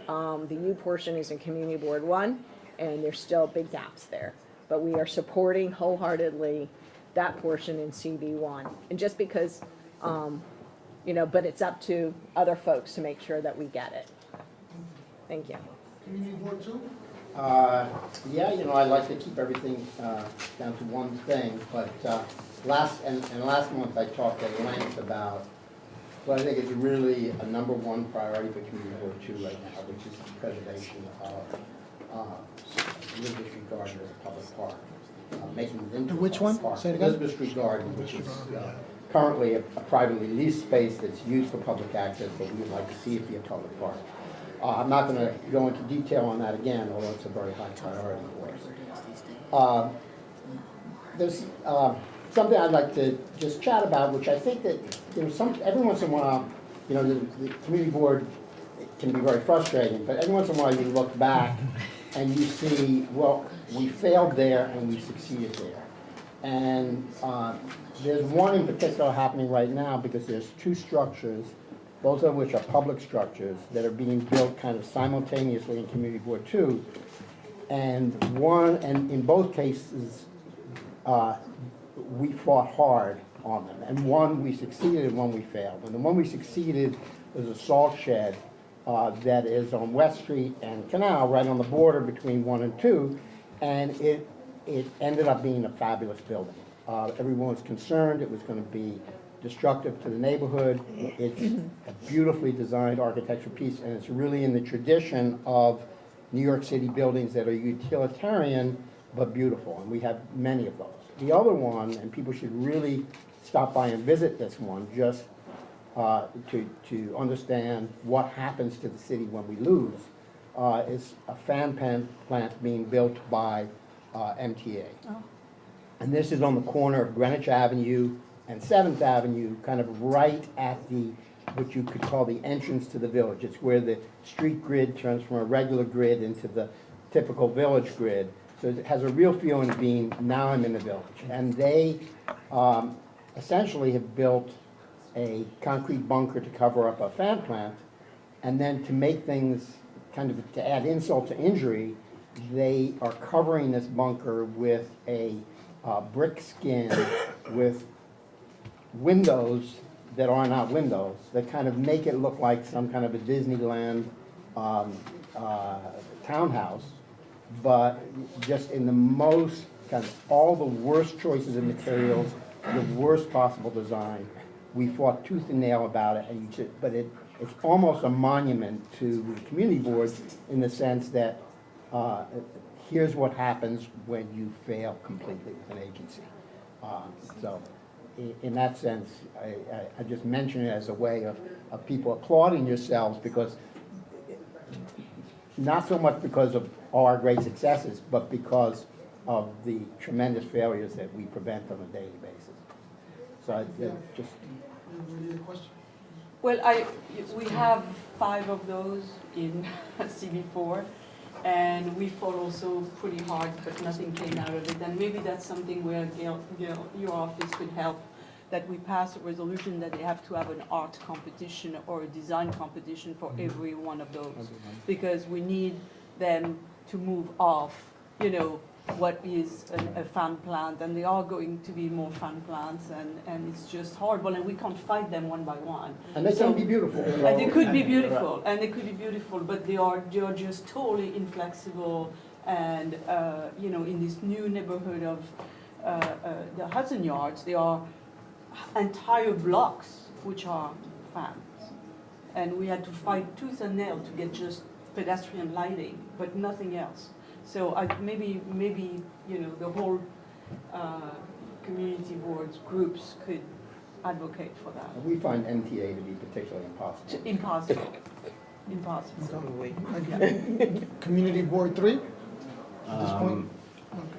The U portion is in Community Board 1, and there's still big gaps there. But we are supporting wholeheartedly that portion in CB1. And just because, but it's up to other folks to make sure that we get it. Thank you. Community Board 2? Yeah, I like to keep everything down to one thing, but last month I talked at length about what I think is really a #1 priority for Community Board 2 right now, which is the preservation of Elizabeth Street Garden as a public park, making it into Which a public one? park. Say it again. Elizabeth Street Garden, which is currently a privately leased space that's used for public access, but we would like to see it be a public park. I'm not going to go into detail on that again, although it's a very high priority for us. There's something I'd like to just chat about, which I think that every once in a while, the community board can be very frustrating, but every once in a while you look back and you see, well, we failed there and we succeeded there. And there's one in particular happening right now because there's 2 structures, both of which are public structures, that are being built kind of simultaneously in Community Board 2. And in both cases, we fought hard on them. And one we succeeded and one we failed. And the one we succeeded was a salt shed that is on West Street and Canal, right on the border between 1 and 2. And it ended up being a fabulous building. Everyone was concerned it was going to be destructive to the neighborhood. It's a beautifully designed architectural piece, and it's really in the tradition of New York City buildings that are utilitarian but beautiful, and we have many of those. The other one, and people should really stop by and visit this one just to understand what happens to the city when we lose, is a fan plant being built by MTA. Oh. And this is on the corner of Greenwich Avenue and 7th Avenue, kind of right at what you could call the entrance to the village. It's where the street grid turns from a regular grid into the typical village grid. So it has a real feeling of being, now I'm in the village. And they essentially have built a concrete bunker to cover up a fan plant. And then to make things, kind of to add insult to injury, they are covering this bunker with a brick skin with windows that are not windows, that kind of make it look like some kind of a Disneyland townhouse, but just in the most, kind of all the worst choices of materials, the worst possible design. We fought tooth and nail about it, but it's almost a monument to the community boards in the sense that here's what happens when you fail completely with an agency. So in that sense, I just mention it as a way of people applauding yourselves, because not so much because of our great successes, but because of the tremendous failures that we prevent on a daily basis. So just... Well, we have 5 of those in CB4, and we fought also pretty hard, but nothing came out of it. And maybe that's something where Gail, your office could help, that we pass a resolution that they have to have an art competition or a design competition for every one of those, because we need them to move off, what is a fan plant, and there are going to be more fan plants, and it's just horrible, and we can't fight them one by one. And they can be beautiful. And they could be beautiful, but they are just totally inflexible, and in this new neighborhood of the Hudson Yards, there are entire blocks which are fans, and we had to fight tooth and nail to get just pedestrian lighting, but nothing else. So maybe the whole community boards groups could advocate for that. We find MTA to be particularly impossible. Impossible. Community Board 3, at this point?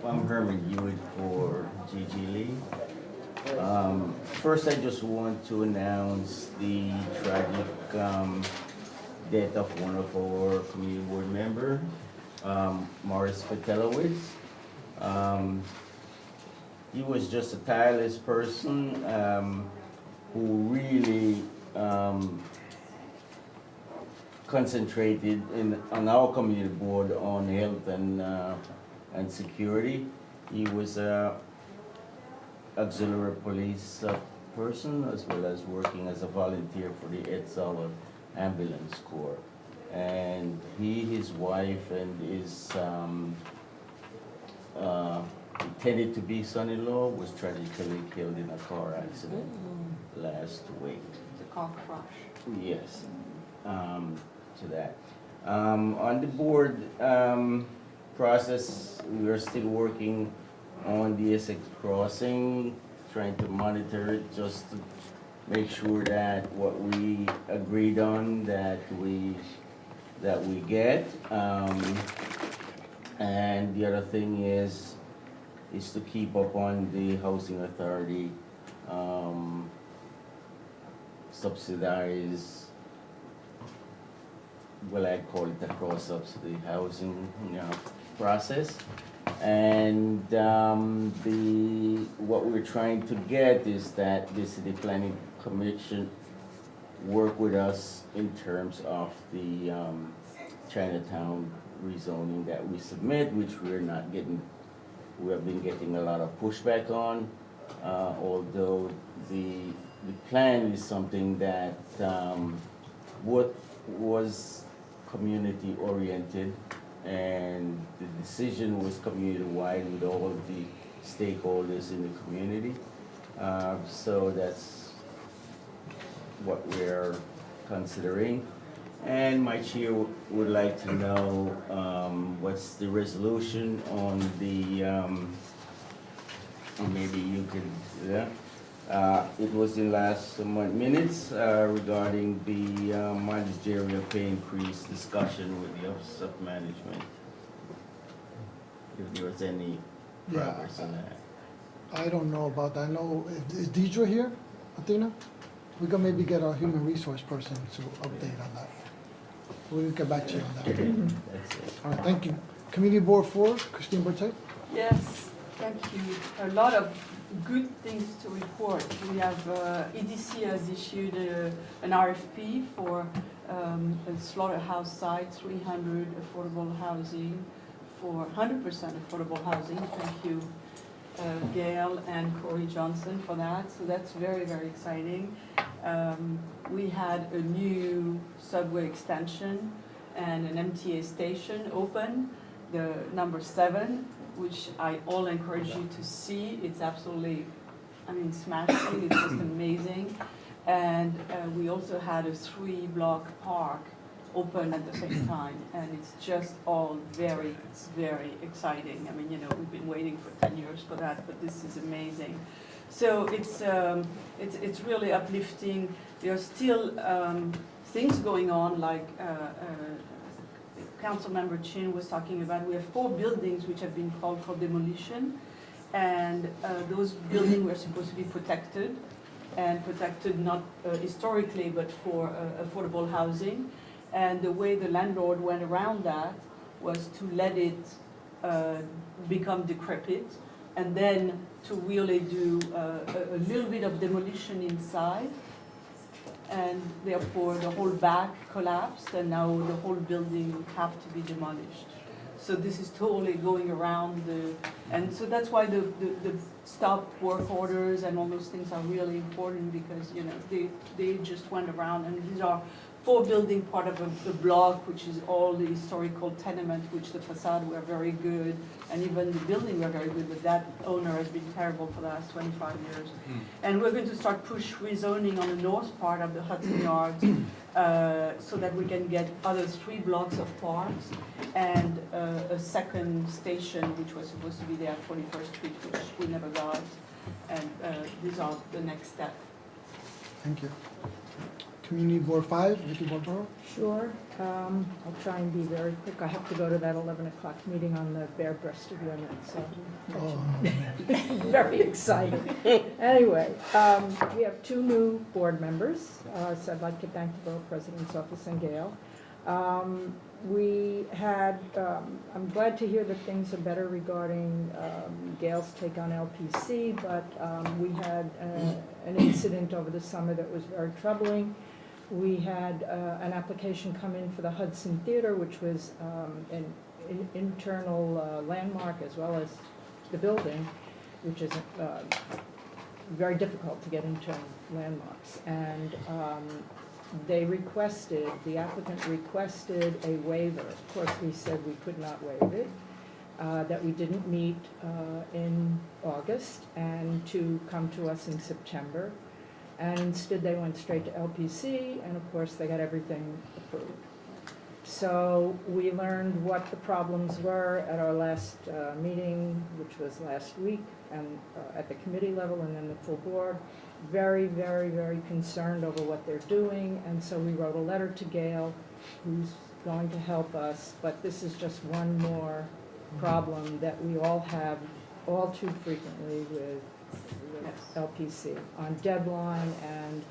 I'm Herman Hewitt for Gigi Lee. First, I just want to announce the tragic death of one of our community board members, Morris Petelowitz. He was just a tireless person who really concentrated on our community board on health and security. He was a auxiliary police person, as well as working as a volunteer for the Ed Sauer Ambulance Corps. And he, his wife, and his intended to be son-in-law was tragically killed in a car accident last week. The car crash. Yes, to that. On the board process, we are still working on the Essex Crossing, trying to monitor it just to make sure that what we agreed on that we get. And the other thing is to keep up on the housing authority subsidized, well, I call it the cross-subsidy housing process. And what we're trying to get is that the City Planning Commission work with us in terms of the Chinatown rezoning that we submit, which we're not getting. We have been getting a lot of pushback on, although the plan is something that what was community oriented, and the decision was community-wide with all of the stakeholders in the community. So that's what we're considering. And my chair would like to know what's the resolution on the, maybe you could, it was in last month minutes regarding the managerial pay increase discussion with the Office of Management. If there was any progress on that. I don't know about that. I know, is Deidre here, Athena? We can maybe get our human resource person to update on that. We'll get back to you on that. That's it. All right, thank you. Community Board 4, Christine Bertet? Yes, thank you. A lot of good things to report. We have, EDC has issued an RFP for a slaughterhouse site, 300 affordable housing for 100% affordable housing. Thank you, Gail and Corey Johnson, for that. So that's very, very exciting. We had a new subway extension and an MTA station open, the number 7, which I all encourage you to see. It's absolutely, smashing. It's just amazing. And we also had a 3-block park open at the same time, and it's just all very, very exciting. We've been waiting for 10 years for that, but this is amazing. So it's really uplifting. There are still things going on, like Councilmember Chin was talking about. We have 4 buildings which have been called for demolition, and those buildings were supposed to be protected, and protected not historically, but for affordable housing. And the way the landlord went around that was to let it become decrepit, and then to really do a little bit of demolition inside, and therefore the whole back collapsed, and now the whole building would have to be demolished. So this is totally going around and so that's why the stop work orders and all those things are really important because, you know, they just went around and these are 4 building part of a block, which is all the historical tenement, which the facade were very good, and even the building were very good, but that owner has been terrible for the last 25 years. And we're going to start push rezoning on the north part of the Hudson Yards so that we can get other 3 blocks of parks and a second station, which was supposed to be there at 41st Street, which we never got. And these are the next step. Thank you. Community Board 5, Vicky Borough. Sure. I'll try and be very quick. I have to go to that 11 o'clock meeting on the bare-breasted women, so very excited. Anyway, we have 2 new board members, so I'd like to thank the Borough President's Office and Gail. We had, I'm glad to hear that things are better regarding Gail's take on LPC, but we had an incident over the summer that was very troubling. We had an application come in for the Hudson Theater, which was an internal landmark as well as the building, which is very difficult to get internal landmarks. And the applicant requested a waiver. Of course, we said we could not waive it, that we didn't meet in August, and to come to us in September. And instead, they went straight to LPC, and of course, they got everything approved. So we learned what the problems were at our last meeting, which was last week, and at the committee level and then the full board. Very, very, very concerned over what they're doing, and so we wrote a letter to Gail, who's going to help us, but this is just one more problem that we all have all too frequently with LPC, on deadline and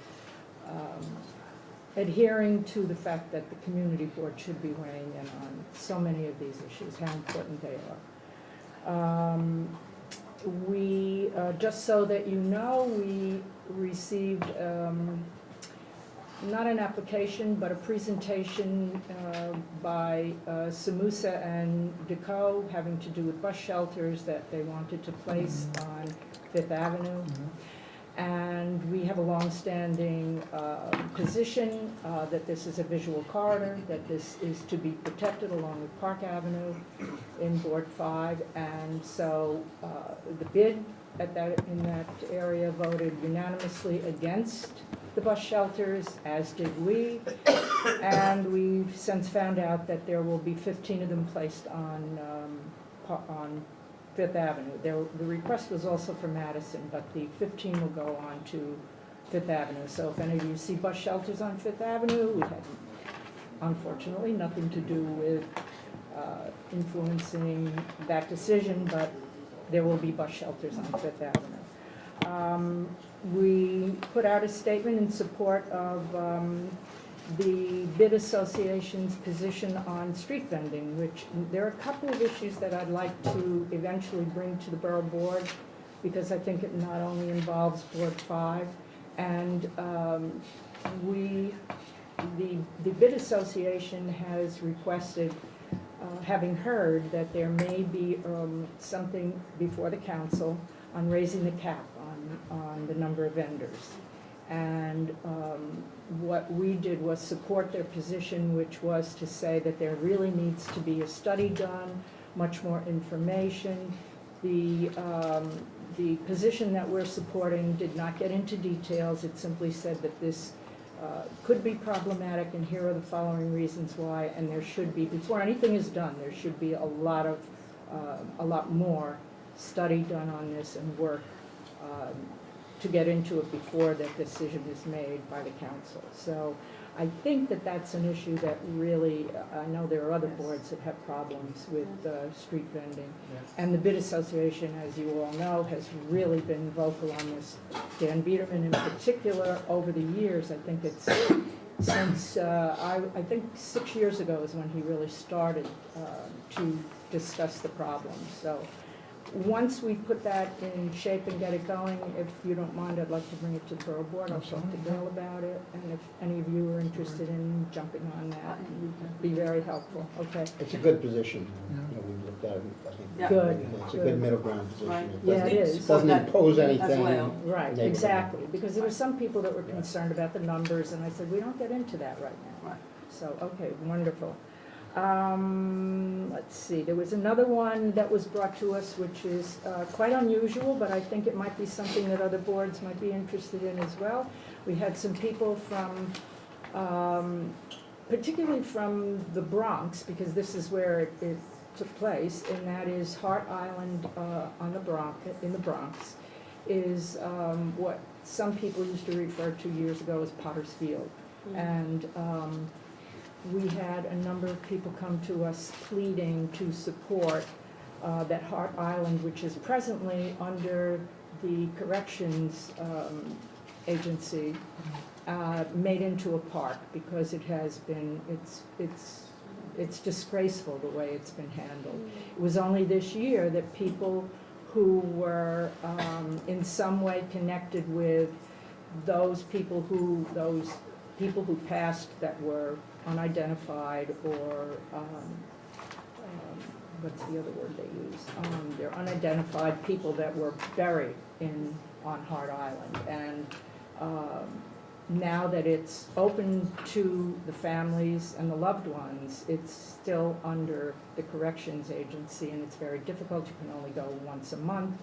adhering to the fact that the community board should be weighing in on so many of these issues, how important they are. We, just so that you know, we received not an application, but a presentation by Samusa and Deco having to do with bus shelters that they wanted to place on 5th Avenue. And we have a longstanding position that this is a visual corridor, that this is to be protected along with Park Avenue in Board 5. And so the bid in that area voted unanimously against the bus shelters, as did we. And we've since found out that there will be 15 of them placed on 5th Avenue. The request was also for Madison, but the 15 will go on to 5th Avenue. So if any of you see bus shelters on 5th Avenue, we had, unfortunately, nothing to do with influencing that decision, but there will be bus shelters on 5th Avenue. We put out a statement in support of the Bid Association's position on street vending, which there are a couple of issues that I'd like to eventually bring to the Borough Board, because I think it not only involves Board 5, and the Bid Association has requested, having heard that there may be something before the council on raising the cap on the number of vendors. And what we did was support their position, which was to say that there really needs to be a study done, much more information. The position that we're supporting did not get into details. It simply said that this could be problematic, and here are the following reasons why. And there should be, before anything is done, there should be a lot more study done on this and work to get into it before that decision is made by the council. So I think that that's an issue that really, I know there are other boards that have problems with street vending. And the Bid Association, as you all know, has really been vocal on this. Dan Biederman in particular, over the years, I think it's since, I think 6 years ago is when he really started to discuss the problem. So once we put that in shape and get it going, if you don't mind, I'd like to bring it to the Borough Board. I'll talk to Gail about it, and if any of you are interested in jumping on that, it'd be very helpful, okay? It's a good position. You know, we looked at it, I think. Yeah. Good, It's a good. good middle ground position. Right. It Yeah, doesn't- it is. Doesn't That impose as anything. well. Right, negative. exactly, because there were some people that were concerned about the numbers, and I said, we don't get into that right now. Right. So, okay, wonderful. Let's see, there was another one that was brought to us, which is quite unusual, but I think it might be something that other boards might be interested in as well. We had some people from, particularly from the Bronx, because this is where it took place, and that is Hart Island on the Bronx, in the Bronx, is what some people used to refer to years ago as Potter's Field. And we had a number of people come to us pleading to support that Hart Island, which is presently under the corrections agency, made into a park because it has been, it's disgraceful the way it's been handled. It was only this year that people who were in some way connected with those people who passed that were unidentified, or what's the other word they use? They're unidentified people that were buried on Hart Island. And now that it's open to the families and the loved ones, it's still under the corrections agency, and it's very difficult. You can only go once a month.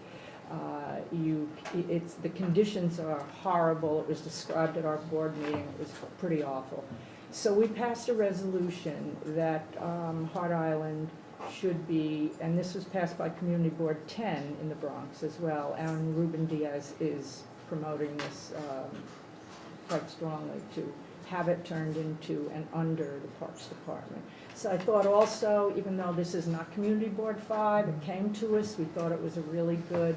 The conditions are horrible. It was described at our board meeting. It was pretty awful. So we passed a resolution that Hart Island should be, and this was passed by Community Board 10 in the Bronx as well. Aaron Ruben Diaz is promoting this quite strongly, to have it turned into and under the Parks Department. So I thought also, even though this is not Community Board 5, it came to us, we thought it was a really good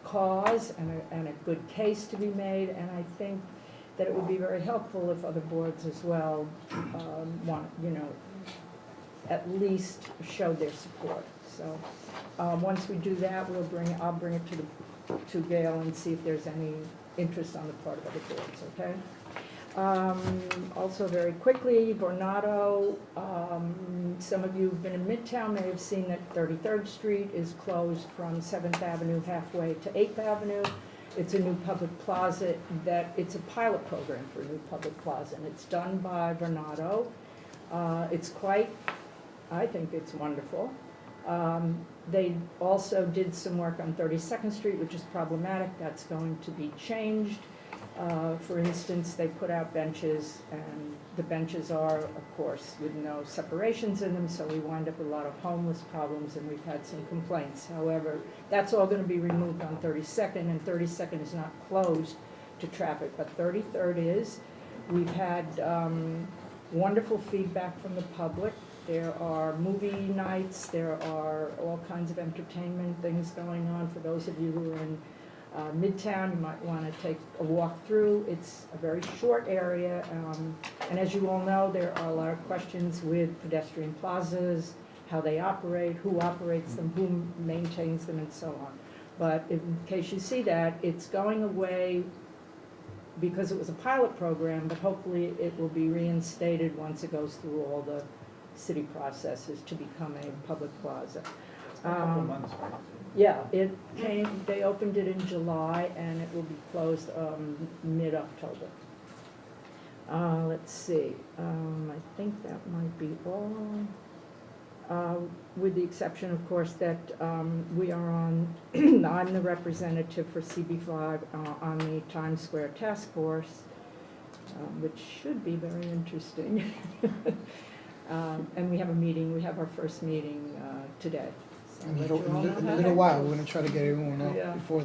cause and a good case to be made, and I think that it would be very helpful if other boards as well want, at least show their support. So once we do that, I'll bring it to Gail and see if there's any interest on the part of other boards, okay? Also very quickly, Vornado, some of you who've been in Midtown may have seen that 33rd Street is closed from 7th Avenue halfway to 8th Avenue. It's a new public plaza it's a pilot program for a new public plaza, and it's done by Vornado. I think it's wonderful. They also did some work on 32nd Street, which is problematic. That's going to be changed. For instance, they put out benches, and the benches are, of course, with no separations in them, so we wind up with a lot of homeless problems, and we've had some complaints. However, that's all going to be removed on 32nd, and 32nd is not closed to traffic, but 33rd is. We've had wonderful feedback from the public. There are movie nights, there are all kinds of entertainment things going on. For those of you who are in Midtown, you might want to take a walk through. It's a very short area, and as you all know, there are a lot of questions with pedestrian plazas, how they operate, who operates them, who maintains them, and so on. But in case you see that, it's going away because it was a pilot program, but hopefully it will be reinstated once it goes through all the city processes to become a public plaza. It's been a couple of months, right? Yeah, they opened it in July, and it will be closed mid-October. Let's see, I think that might be all. With the exception, of course, that we are on, I'm the representative for CB5 on the Times Square Task Force, which should be very interesting. And we have our first meeting today. So In a let you all know how little that while, goes. we're going to try to get everyone out Yeah. before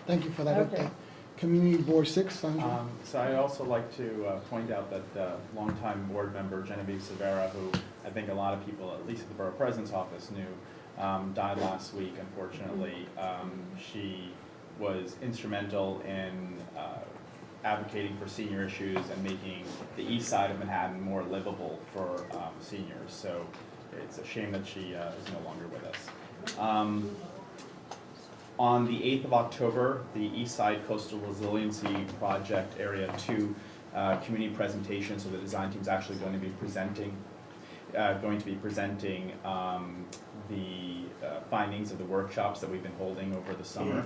thank you for that Okay. update. Community Board 6, Sandra? So I'd also like to point out that longtime board member Genevieve Severa, who I think a lot of people, at least at the Borough President's office, knew, died last week, unfortunately. She was instrumental in advocating for senior issues and making the east side of Manhattan more livable for seniors. So it's a shame that she is no longer with us. On the 8th of October, the East Side Coastal Resiliency Project Area 2 community presentation, so the design team's actually going to be presenting the findings of the workshops that we've been holding over the summer.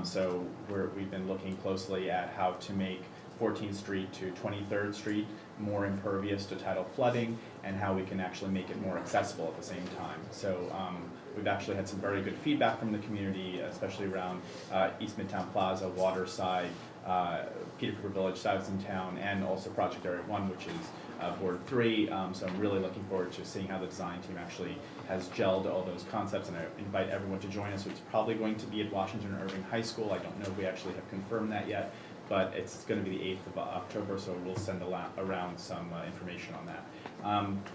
So we've been looking closely at how to make 14th Street to 23rd Street more impervious to tidal flooding, and how we can actually make it more accessible at the same time. So we've actually had some very good feedback from the community, especially around East Midtown Plaza, Waterside, Peter Cooper Village, Stuyvesant Town, and also Project Area 1, which is Board 3. So I'm really looking forward to seeing how the design team actually has gelled all those concepts, and I invite everyone to join us. So it's probably going to be at Washington Irving High School. I don't know if we actually have confirmed that yet, but it's going to be the 8th of October, so we'll send around some information on that.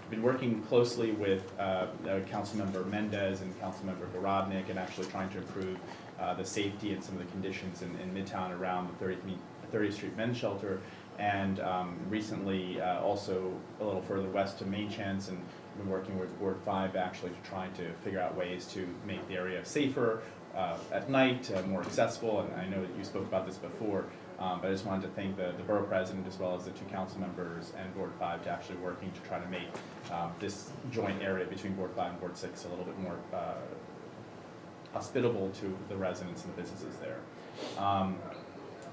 Been working closely with Councilmember Mendez and Councilmember Garodnik, and actually trying to improve the safety and some of the conditions in Midtown around the 30th Street Men's Shelter, and recently also a little further west to Main Chance, and been working with Ward 5 actually to try to figure out ways to make the area safer at night, more accessible. And I know that you spoke about this before, but I just wanted to thank the borough president as well as the 2 council members and Board 5 to actually working to try to make this joint area between Board 5 and Board 6 a little bit more hospitable to the residents and the businesses there.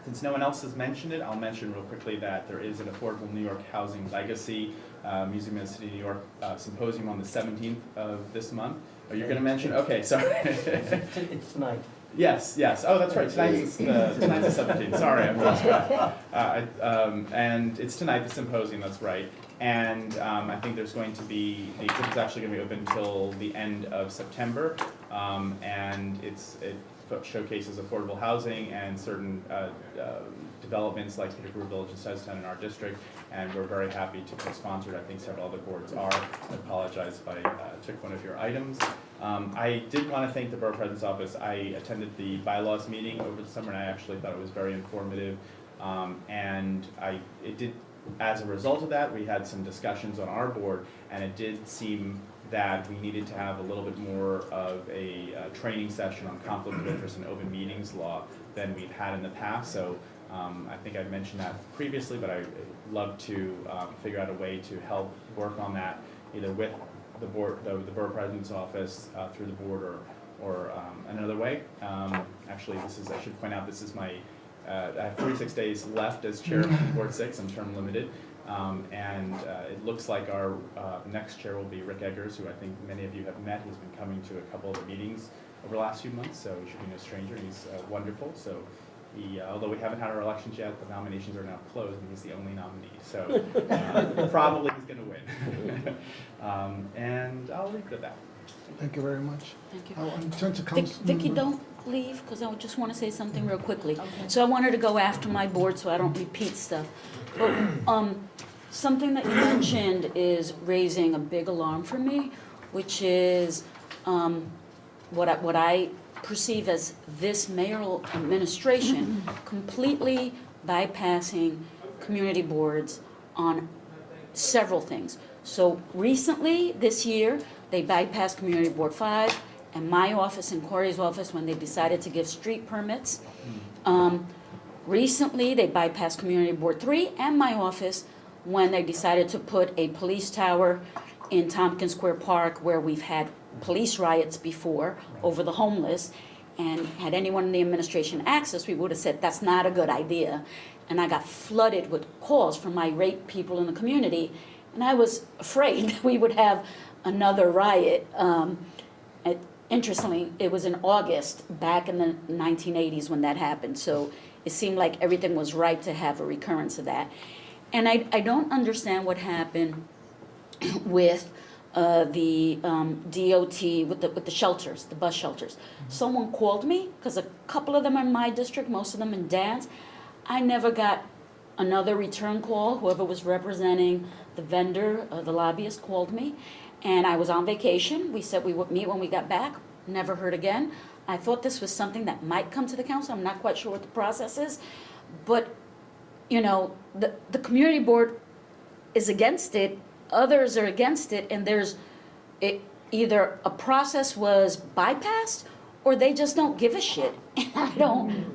Since no one else has mentioned it, I'll mention real quickly that there is an Affordable New York Housing Legacy Museum of the City of New York symposium on the 17th of this month. Oh, you're going to mention? Okay, sorry. It's tonight. Yes, yes. Oh, that's right. Tonight's the 17th. Sorry, I've lost track. And it's tonight, the symposium, that's right. And I think there's going to be, the exhibit's actually going to be open until the end of September. And it showcases affordable housing and certain developments like Peter Cooper Village and Stuyvesant in our district. And we're very happy to co-sponsor it. I think several other boards are. I apologize if I took one of your items. I did want to thank the Borough President's Office. I attended the bylaws meeting over the summer, and I actually thought it was very informative. As a result of that, we had some discussions on our board, and it did seem that we needed to have a little bit more of a training session on conflict of interest and open meetings law than we've had in the past. So I think I mentioned that previously, but I'd love to figure out a way to help work on that, either with the board, the Borough President's Office, through the board, or another way. Actually, I should point out, this is my, I have 46 days left as chair of Board 6. I'm term limited. It looks like our next chair will be Rick Eggers, who I think many of you have met. He's been coming to a couple of the meetings over the last few months, so he should be no stranger. He's wonderful. So although we haven't had our elections yet, the nominations are now closed, and he's the only nominee. So probably he's going to win. And I'll leave it at that. Thank you very much. Thank you. I'll turn to Council. Vicky, don't leave, because I just want to say something real quickly. Okay. So I wanted to go after my board so I don't repeat stuff. But something that you mentioned is raising a big alarm for me, which is what I perceive as this mayoral administration completely bypassing community boards on several things. So recently, this year, they bypassed Community Board 5 and my office and Corey's office when they decided to give street permits. Recently, they bypassed Community Board 3 and my office when they decided to put a police tower in Tompkins Square Park, where we've had police riots before over the homeless. And had anyone in the administration asked us, we would have said that's not a good idea. And I got flooded with calls from irate people in the community. And I was afraid that we would have another riot. Interestingly, it was in August, back in the 1980s when that happened. So it seemed like everything was right to have a recurrence of that. And I don't understand what happened with the DOT, with the shelters, the bus shelters. Someone called me, because a couple of them are in my district, most of them in Dan's. I never got another return call. Whoever was representing the vendor, the lobbyist, called me. And I was on vacation. We said we would meet when we got back. Never heard again. I thought this was something that might come to the council. I'm not quite sure what the process is. But, you know, the community board is against it. Others are against it. And either a process was bypassed or they just don't give a shit. And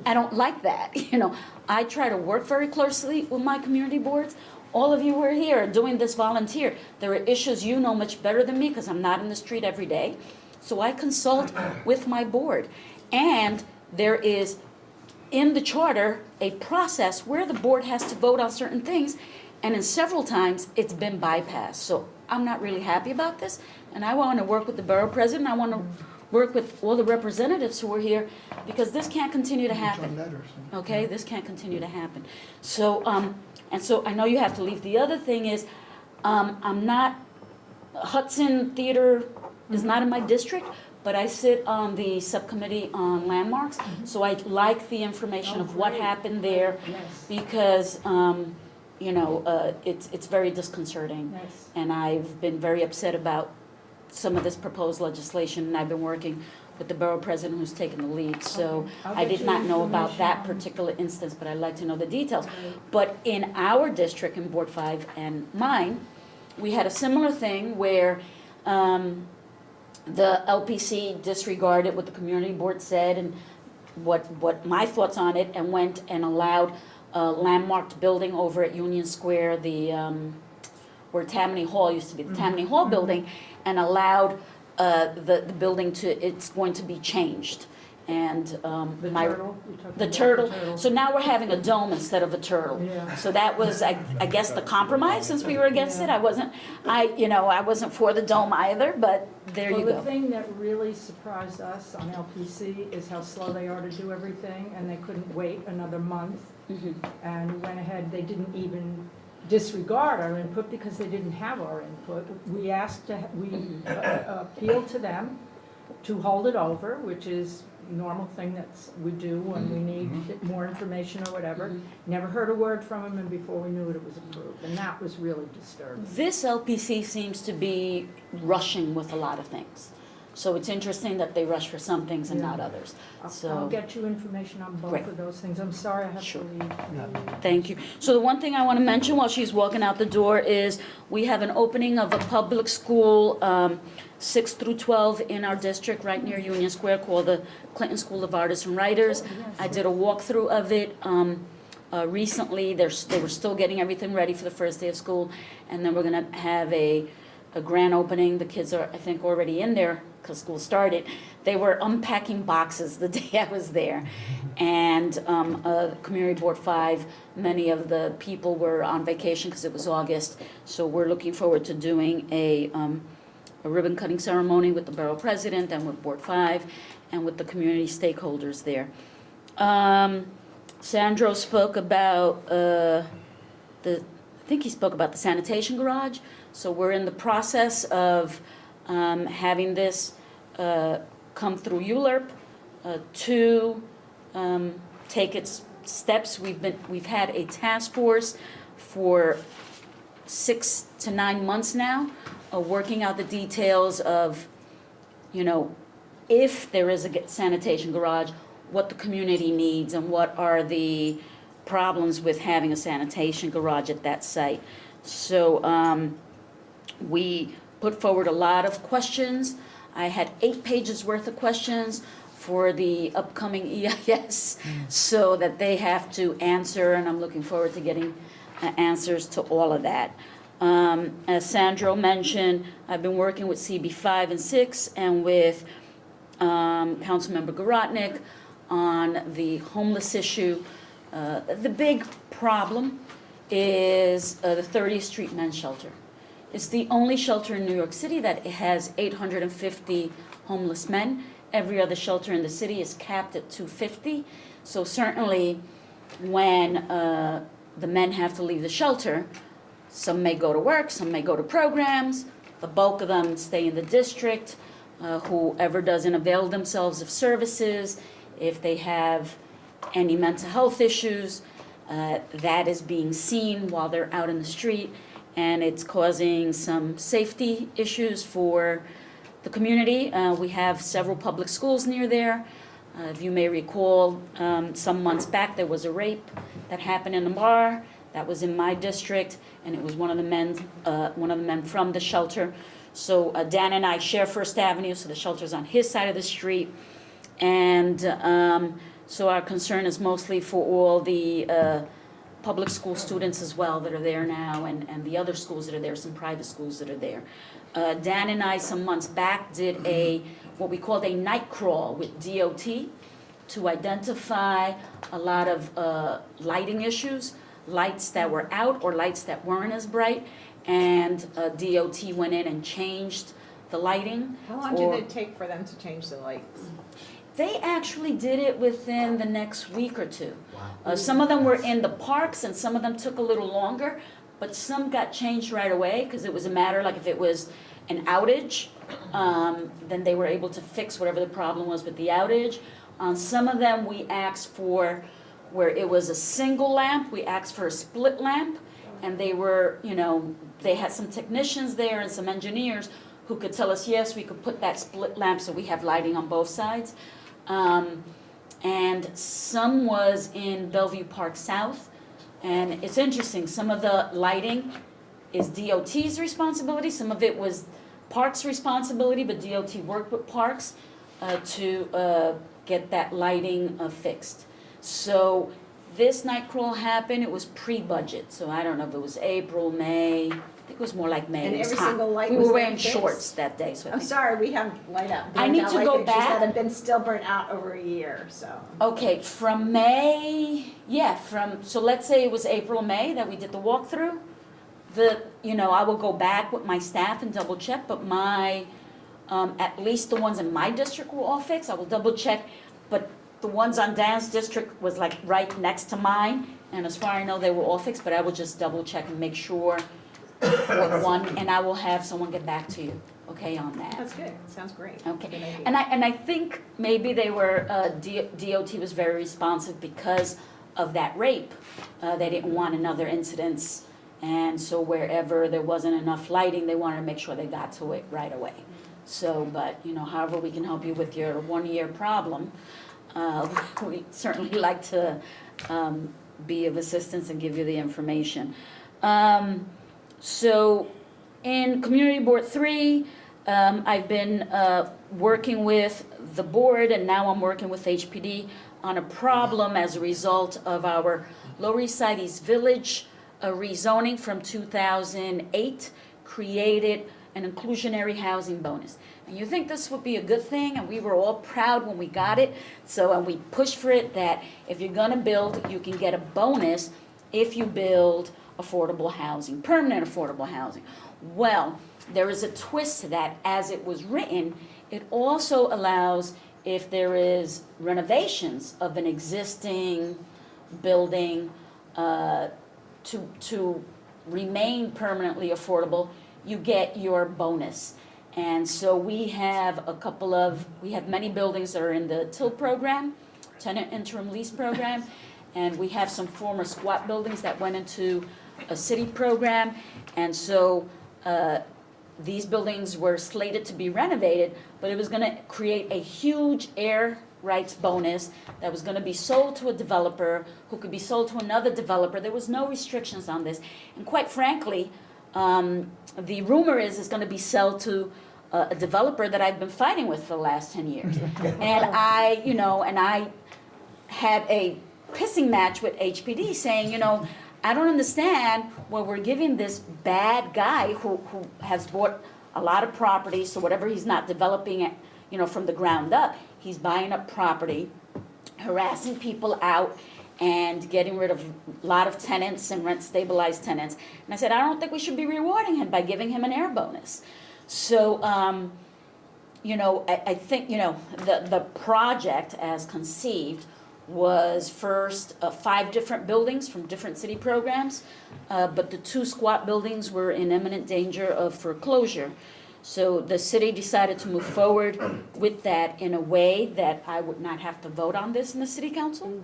I don't like that. You know, I try to work very closely with my community boards. All of you who are here doing this volunteer. There are issues you know much better than me because I'm not in the street every day. So I consult with my board. And there is in the charter a process where the board has to vote on certain things, and in several times it's been bypassed. So I'm not really happy about this, and I want to work with the borough president. I want to work with all the representatives who are here, because this can't continue to happen. Okay, this can't continue to happen. So and so I know you have to leave. The other thing is, I'm not, Hudson Theater is not in my district, but I sit on the subcommittee on landmarks, so I like the information of what happened there, because, you know, it's very disconcerting. And I've been very upset about some of this proposed legislation, and I've been working with the borough president who's taken the lead. So I did not know about that particular instance, but I'd like to know the details. But in our district, in Board 5 and mine, we had a similar thing where the LPC disregarded what the community board said and what my thoughts on it, and went and allowed a landmarked building over at Union Square, the where Tammany Hall used to be, the Tammany Hall building, and allowed the building to, it's going to be changed. And the turtle. So now we're having a dome instead of a turtle. Yeah. So that was, I guess, the compromise, since we were against it. I wasn't for the dome either, but there you Well, go. the thing that really surprised us on LPC is how slow they are to do everything, and they couldn't wait another month. And went ahead, they didn't even disregard our input because they didn't have our input. We asked to, we appealed to them to hold it over, which is normal thing we do when we need more information or whatever. Never heard a word from them, and before we knew it, it was approved, and that was really disturbing. This LPC seems to be rushing with a lot of things. So it's interesting that they rush for some things and not others. I'll get you information on both Great. of those things. I'm sorry I have to leave. Thank you. So the one thing I want to mention while she's walking out the door is we have an opening of a public school, 6 through 12 in our district right near Union Square, called the Clinton School of Artists and Writers. I did a walkthrough of it recently. They were still getting everything ready for the first day of school, and then we're going to have a grand opening. The kids are, I think, already in there because school started. They were unpacking boxes the day I was there. And Community Board 5, many of the people were on vacation because it was August. So we're looking forward to doing a ribbon cutting ceremony with the borough president and with Board 5 and with the community stakeholders there. Sandro spoke about I think he spoke about the sanitation garage. So we're in the process of having this come through ULURP to take its steps. We've had a task force for 6 to 9 months now, working out the details of, you know, if there is a sanitation garage, what the community needs and what are the problems with having a sanitation garage at that site. So we put forward a lot of questions. I had 8 pages worth of questions for the upcoming EIS so that they have to answer, and I'm looking forward to getting answers to all of that. As Sandro mentioned, I've been working with CB 5 and 6 and with Councilmember Garotnik on the homeless issue. The big problem is the 30th Street Men's Shelter. It's the only shelter in New York City that has 850 homeless men. Every other shelter in the city is capped at 250. So certainly when the men have to leave the shelter, some may go to work, some may go to programs. The bulk of them stay in the district. Whoever doesn't avail themselves of services, if they have any mental health issues, that is being seen while they're out in the street, and it's causing some safety issues for the community. We have several public schools near there. If you may recall, some months back there was a rape that happened in a bar that was in my district, and it was one of the men from the shelter. So Dan and I share First Avenue, so the shelter's on his side of the street. And so our concern is mostly for all the public school students as well that are there now, and the other schools that are there, some private schools that are there. Dan and I, some months back, did what we called a night crawl with DOT to identify a lot of lighting issues, lights that were out or lights that weren't as bright, and DOT went in and changed the lighting. How long did it take for them to change the lights? They actually did it within the next week or two. Some of them were in the parks and some of them took a little longer, but some got changed right away because it was a matter, like if it was an outage, then they were able to fix whatever the problem was with the outage. On some of them, we asked for, where it was a single lamp, we asked for a split lamp, and they were, they had some technicians there and some engineers who could tell us, yes, we could put that split lamp so we have lighting on both sides. And some was in Bellevue Park South, and it's interesting, some of the lighting is DOT's responsibility, some of it was Parks' responsibility, but DOT worked with Parks to get that lighting fixed. So this night crawl happened, it was pre-budget, so I don't know if it was April, May, I think it was more like May. And It was every hot. single light We was were then wearing fixed? shorts that day, so I I'm think- sorry, we have light out. I need to go back. That have been still burnt out over a year, so. Okay, from May, so let's say it was April, May that we did the walkthrough. I will go back with my staff and double check, but at least the ones in my district were all fixed. I will double check, but the ones on Dan's district was like right next to mine, and as far as I know, they were all fixed, but I will just double check and make sure for one, and I will have someone get back to you, okay, on that. That's good, sounds great. Okay, Good idea. and I think maybe they were, DOT was very responsive because of that rape. They didn't want another incidence, and so wherever there wasn't enough lighting, they wanted to make sure they got to it right away. So, but, however we can help you with your one-year problem, we certainly like to be of assistance and give you the information. So in Community Board 3, I've been working with the board, and now I'm working with HPD on a problem as a result of our Lower East Side East Village rezoning from 2008 created an inclusionary housing bonus. And you think this would be a good thing, and we were all proud when we got it, and we pushed for it, that if you're gonna build, you can get a bonus if you build affordable housing, permanent affordable housing. Well, there is a twist to that. As it was written, it also allows, if there is renovations of an existing building to remain permanently affordable, you get your bonus. And so we have many buildings that are in the TIL program, tenant interim lease program, and we have some former squat buildings that went into a city program, and so these buildings were slated to be renovated, but it was going to create a huge air rights bonus that was going to be sold to a developer who could be sold to another developer. There was no restrictions on this, and quite frankly, the rumor is it's going to be sold to a developer that I've been fighting with for the last 10 years, and I had a pissing match with HPD saying, I don't understand why we're giving this bad guy who has bought a lot of property, so whatever he's not developing it, from the ground up, he's buying up property, harassing people out, and getting rid of a lot of tenants and rent-stabilized tenants. And I said, I don't think we should be rewarding him by giving him an air bonus. So, I think, the project as conceived was first 5 different buildings from different city programs, but the 2 squat buildings were in imminent danger of foreclosure. So the city decided to move forward with that in a way that I would not have to vote on this in the city council.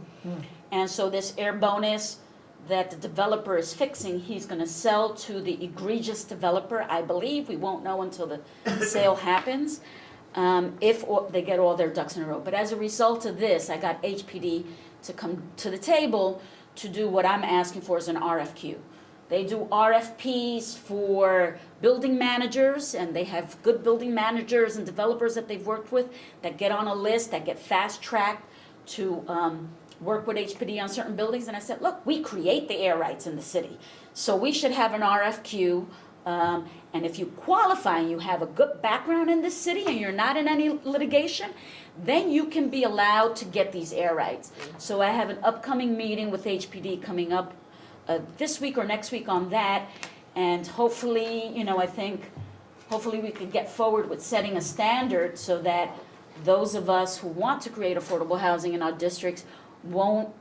And so this air bonus that the developer is fixing, he's going to sell to the egregious developer, I believe. We won't know until the sale happens. If they get all their ducks in a row. But as a result of this, I got HPD to come to the table to do what I'm asking for as an RFQ. They do RFPs for building managers, and they have good building managers and developers that they've worked with that get on a list, that get fast-tracked to work with HPD on certain buildings. And I said, look, we create the air rights in the city, so we should have an RFQ. And if you qualify and you have a good background in this city and you're not in any litigation, then you can be allowed to get these air rights. So I have an upcoming meeting with HPD coming up this week or next week on that. And hopefully, I think, hopefully we can get forward with setting a standard so that those of us who want to create affordable housing in our districts won't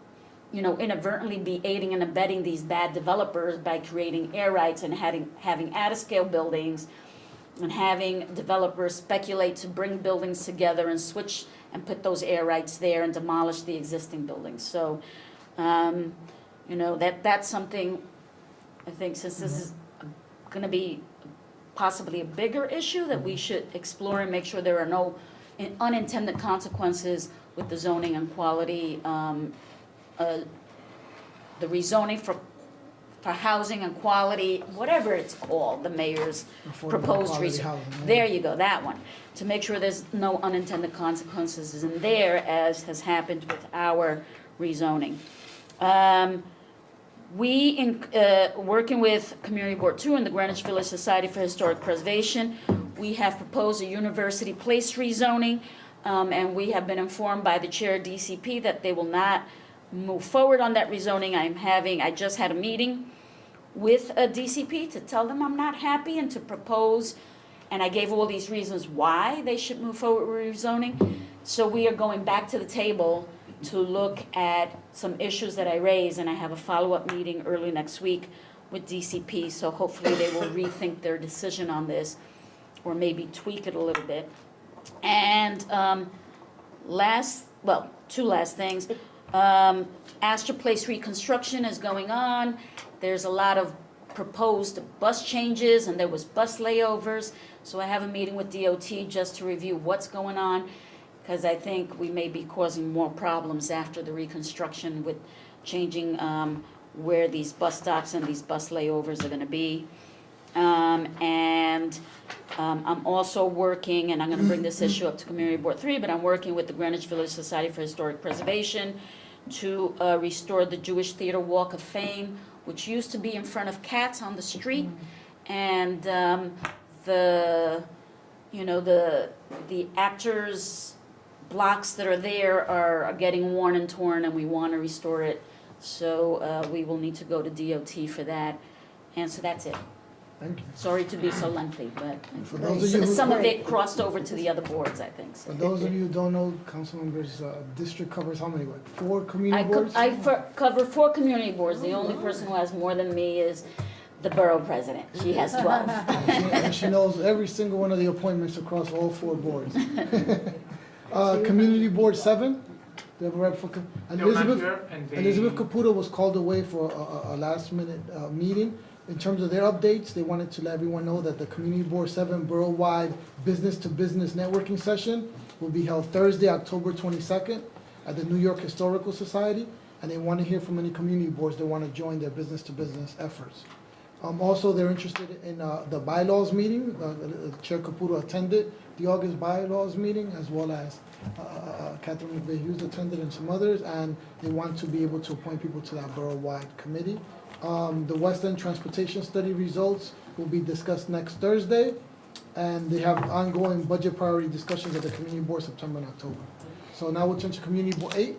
inadvertently be aiding and abetting these bad developers by creating air rights and having out-of-scale buildings and having developers speculate to bring buildings together and switch and put those air rights there and demolish the existing buildings. So, that's something I think, since this is going to be possibly a bigger issue, that we should explore and make sure there are no unintended consequences with the zoning and quality, the rezoning for housing and quality, whatever it's called, the mayor's proposed rezoning. There you go, that one. To make sure there's no unintended consequences in there, as has happened with our rezoning. Working with Community Board 2 and the Greenwich Village Society for Historic Preservation, we have proposed a University Place rezoning, and we have been informed by the chair of DCP that they will not move forward on that rezoning. I just had a meeting with a DCP to tell them I'm not happy and to propose, and I gave all these reasons why they should move forward with rezoning. So we are going back to the table to look at some issues that I raised, and I have a follow-up meeting early next week with DCP, so hopefully they will rethink their decision on this or maybe tweak it a little bit. And two last things. Astor Place reconstruction is going on. There's a lot of proposed bus changes, and there was bus layovers. So I have a meeting with DOT just to review what's going on, because I think we may be causing more problems after the reconstruction with changing where these bus stops and these bus layovers are going to be. I'm also working, and I'm going to bring this issue up to Community Board 3, but I'm working with the Greenwich Village Society for Historic Preservation to restore the Jewish Theater Walk of Fame, which used to be in front of Katz on the street, and the actors' blocks that are there are getting worn and torn, and we want to restore it. So we will need to go to DOT for that, and so that's it. Thank you. Sorry to be so lengthy, but For those of you who- some of it crossed over to the other boards, I think. So. For those of you who don't know, council members, district covers how many, like 4 I community boards? cover 4 community boards. The only person who has more than me is the borough president. She has 12. And she knows every single one of the appointments across all 4 boards. Community Board 7, do you have a rep for? Elizabeth Caputo was called away for a last minute meeting. In terms of their updates, they wanted to let everyone know that the Community Board 7 borough-wide business-to-business networking session will be held Thursday, October 22nd at the New York Historical Society, and they want to hear from any community boards that want to join their business-to-business efforts. Also, they're interested in the bylaws meeting. Chair Caputo attended the August bylaws meeting, as well as Catherine McVeigh-Hughes attended, and some others, and they want to be able to appoint people to that borough-wide committee. The West End Transportation Study results will be discussed next Thursday, and they have ongoing budget priority discussions at the Community Board September and October. So now we'll turn to Community Board 8.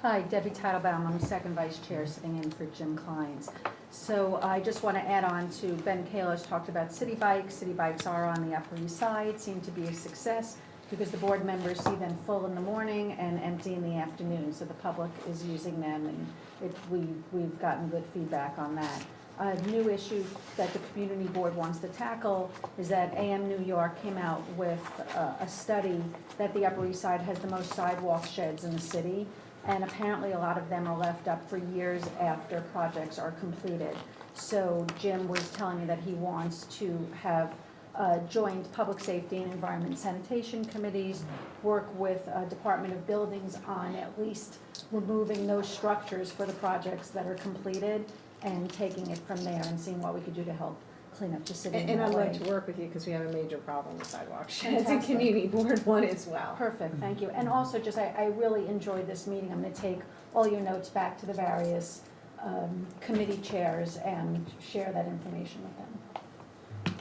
Hi, Debbie Teitelbaum. I'm second vice chair sitting in for Jim Kleins. So I just want to add on to Ben Kalish talked about city bikes. City bikes are on the Upper East Side, seem to be a success because the board members see them full in the morning and empty in the afternoon. So the public is using them, and we've gotten good feedback on that. A new issue that the community board wants to tackle is that AM New York came out with a study that the Upper East Side has the most sidewalk sheds in the city, and apparently a lot of them are left up for years after projects are completed. So Jim was telling me that he wants to have joint public safety and environment sanitation committees work with Department of Buildings on at least removing those structures for the projects that are completed. and taking it from there and seeing what we could do to help clean up the city in And that I'd way. like to work with you because we have a major problem with sidewalks. It's a Fantastic. community board one as well. Perfect, thank you. And also, just, I really enjoyed this meeting. I'm going to take all your notes back to the various committee chairs and share that information with them.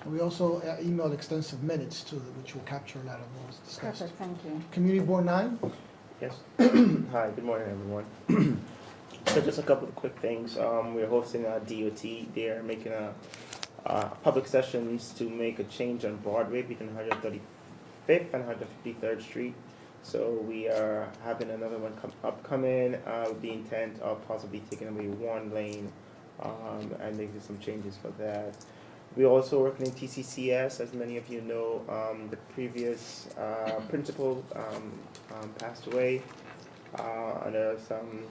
We also emailed extensive minutes too, which will capture a lot of what was discussed. Perfect, thank you. Community Board 9? Yes. Hi, good morning, everyone. So just a couple of quick things. We're hosting a DOT. They're making public sessions to make a change on Broadway between 135th and 153rd Street. So we are having another one upcoming with the intent of possibly taking away one lane and making some changes for that. We're also working in TCCS. As many of you know, the previous principal passed away under some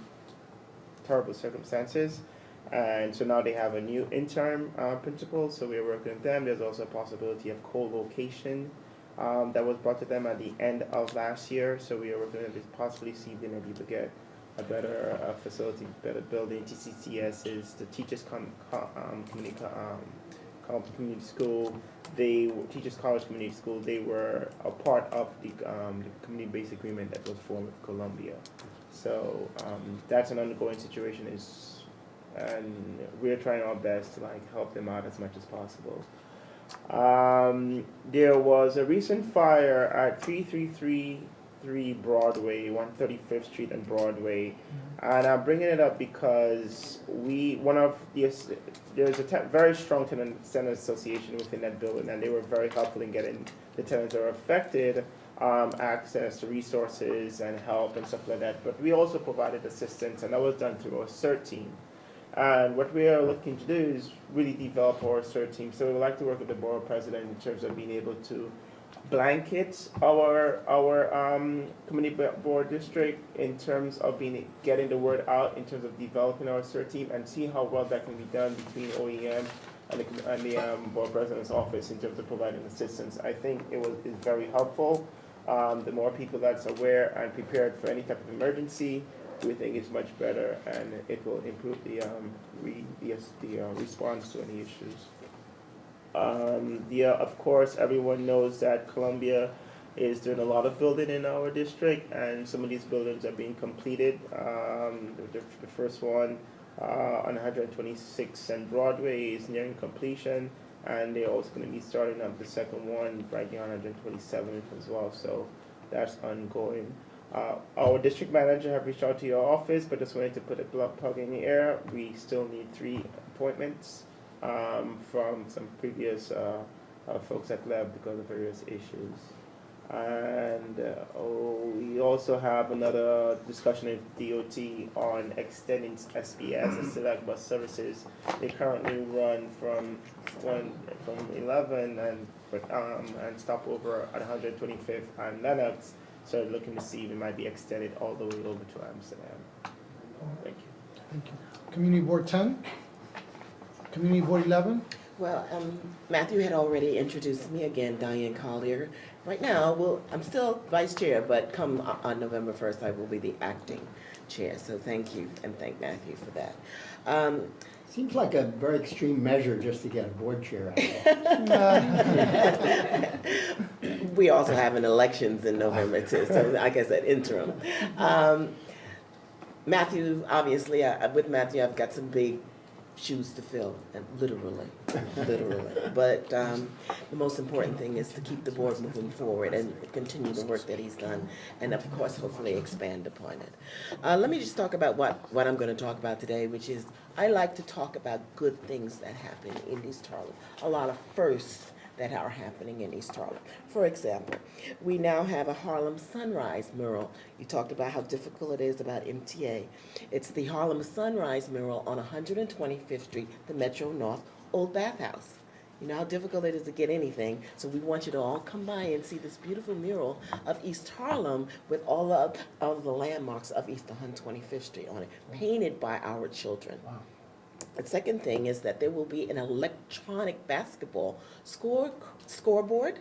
terrible circumstances, and so now they have a new interim principal, so we're working with them. There's also a possibility of co-location that was brought to them at the end of last year, so we are working to possibly see if they're able to get a better facility, better building. TCCS is the Teachers Community School. Teachers College Community School. They were a part of the community-based agreement that was formed with Columbia. So that's an ongoing situation, and we're trying our best to help them out as much as possible. There was a recent fire at 3333 Broadway, 135th Street and Broadway, and I'm bringing it up because there's a very strong tenant association within that building, and they were very helpful in getting the tenants that are affected access to resources and help and stuff like that. But we also provided assistance, and that was done through our CERT team. And what we are looking to do is really develop our CERT team. So we would like to work with the borough president in terms of being able to blanket our community board district in terms of getting the word out in terms of developing our CERT team, and see how well that can be done between OEM and the board president's office in terms of providing assistance. I think is very helpful. The more people that's aware and prepared for any type of emergency, we think it's much better, and it will improve the response to any issues. Of course, everyone knows that Columbia is doing a lot of building in our district, and some of these buildings are being completed. The first one on 126th and Broadway is nearing completion, and they're also going to be starting up the second one right now on 127th as well. So that's ongoing. Our district manager have reached out to your office, but just wanted to put a plug in the air. We still need 3 appointments from some previous folks that left because of various issues. And we also have another discussion with DOT on extending SBS, the Select Bus Services. They currently run from 11 and stop over at 125th and Lennox. So looking to see if it might be extended all the way over to Amsterdam. Thank you. Thank you. Community Board 10? Community Board 11? Well, Matthew had already introduced me again, Diane Collier. Right now, I'm still vice chair, but come on November 1st, I will be the acting chair. So thank you, and thank Matthew for that. Seems like a very extreme measure just to get a board chair out of it. We also have an elections in November too, so I guess an interim. Matthew, obviously, with Matthew, I've got some big shoes to fill, and literally. But the most important thing is to keep the board moving forward and continue the work that he's done, and of course, hopefully expand upon it. Let me just talk about what I'm going to talk about today, which is I like to talk about good things that happen in East Harlem. A lot of firsts that are happening in East Harlem. For example, we now have a Harlem Sunrise mural. You talked about how difficult it is about MTA. It's the Harlem Sunrise mural on 125th Street, the Metro North Old Bathhouse. You know how difficult it is to get anything, so we want you to all come by and see this beautiful mural of East Harlem with all of the landmarks of East 125th Street on it, painted by our children. Wow. The second thing is that there will be an electronic basketball scoreboard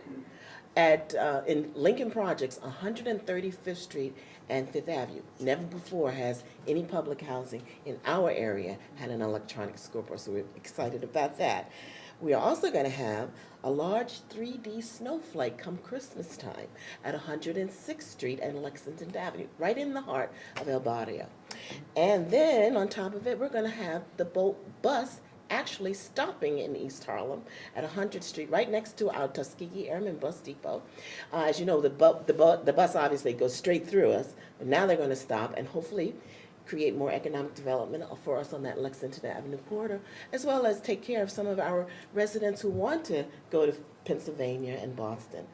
in Lincoln Projects, 135th Street and Fifth Avenue. Never before has any public housing in our area had an electronic scoreboard, so we're excited about that. We are also going to have a large 3D snowflake come Christmas time at 106th Street and Lexington Avenue, right in the heart of El Barrio. And then on top of it, we're going to have the bus actually stopping in East Harlem at 100th Street, right next to our Tuskegee Airmen Bus Depot. As you know, the bus obviously goes straight through us, but now they're going to stop and hopefully create more economic development for us on that Lexington Avenue corridor, as well as take care of some of our residents who want to go to Pennsylvania and Boston.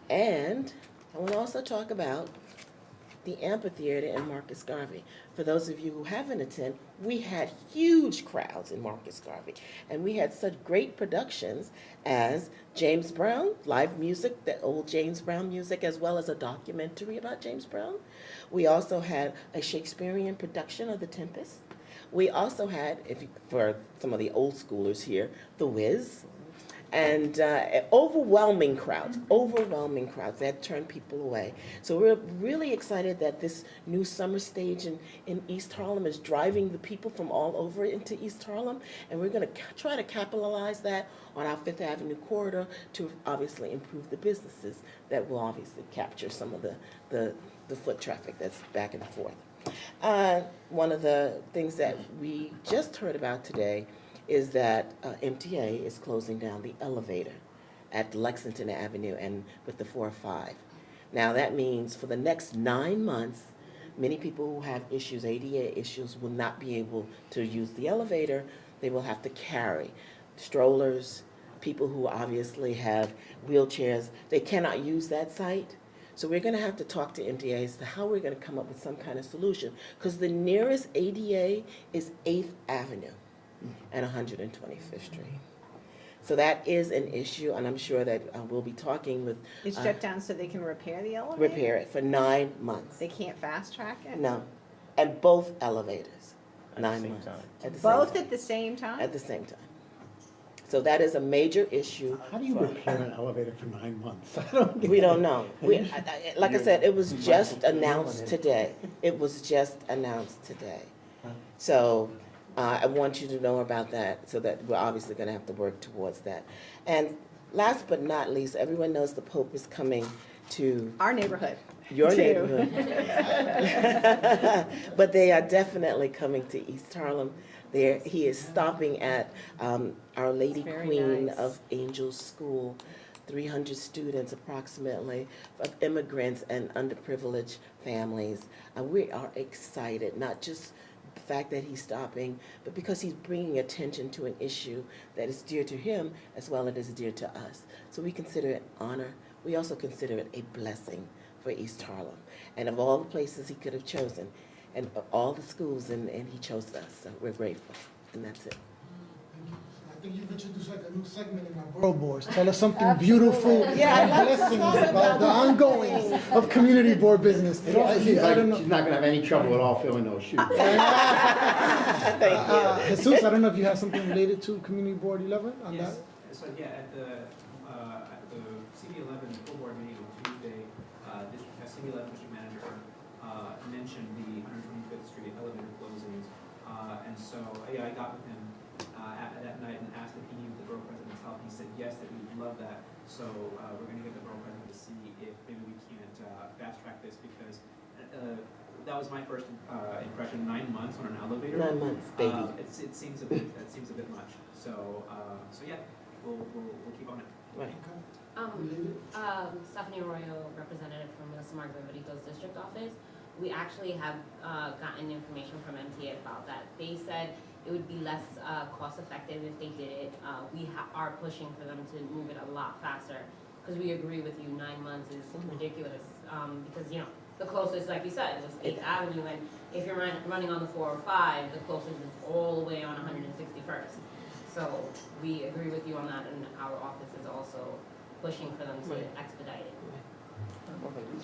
And I want to also talk about the amphitheater in Marcus Garvey. For those of you who haven't attended, we had huge crowds in Marcus Garvey, and we had such great productions as James Brown, live music, the old James Brown music, as well as a documentary about James Brown. We also had a Shakespearean production of The Tempest. We also had, for some of the old schoolers here, The Wiz. And overwhelming crowds that turned people away. So we're really excited that this new summer stage in East Harlem is driving the people from all over into East Harlem, and we're going to try to capitalize that on our Fifth Avenue corridor to obviously improve the businesses that will obviously capture some of the foot traffic that's back and forth. One of the things that we just heard about today is that MTA is closing down the elevator at Lexington Avenue and with the 405. Now that means for the next 9 months, many people who have issues, ADA issues, will not be able to use the elevator. They will have to carry strollers, people who obviously have wheelchairs. They cannot use that site. So we're going to have to talk to MTA as to how we're going to come up with some kind of solution, because the nearest ADA is 8th Avenue and 125th Street. So that is an issue, and I'm sure that we'll be talking with... It's shut down so they can repair the elevator? Repair it for 9 months. They can't fast track it? No. And both elevators, 9 months. Both at the same time? At the same time. So that is a major issue. How do you repair an elevator for 9 months? We don't know. Like I said, it was just announced today. It was just announced today. So I want you to know about that, so that we're obviously going to have to work towards that. And last but not least, everyone knows the Pope is coming to our neighborhood. Your neighborhood. But they are definitely coming to East Harlem. He is stopping at Our Lady Queen of Angels School, 300 students approximately, of immigrants and underprivileged families. And we are excited, not just the fact that he's stopping, but because he's bringing attention to an issue that is dear to him as well as it is dear to us. So we consider it honor. We also consider it a blessing for East Harlem. And of all the places he could have chosen, and all the schools, and he chose us, so we're grateful, and that's it. I think you've introduced like a new segment in our Borough Boards. Tell us something beautiful and blessings about the ongoings of community board business. It also seems like she's not going to have any trouble at all filling those shoes. Thank you. Jesus, I don't know if you have something related to Community Board 11 on that? So yeah, at the CB11 full board meeting on Tuesday, CB11 district manager mentioned the 125th Street elevator closings, and so I got with him at that night and asked if he needed the borough president's help. He said yes, that he would love that. So we're going to get the borough president to see if maybe we can't fast track this, because that was my first impression. 9 months on an elevator. 9 months, baby. It seems a bit. That seems a bit much. So yeah, we'll keep on it. Right. Stephanie Arroyo, representative from Melissa Margarito's district office. We actually have gotten information from MTA about that. They said it would be less cost effective if they did it. We are pushing for them to move it a lot faster, because we agree with you, 9 months is ridiculous. Because, you know, the closest, like you said, was 8th Avenue, and if you're running on the 405, the closest is all the way on 161st. So we agree with you on that, and our office is also pushing for them to expedite it.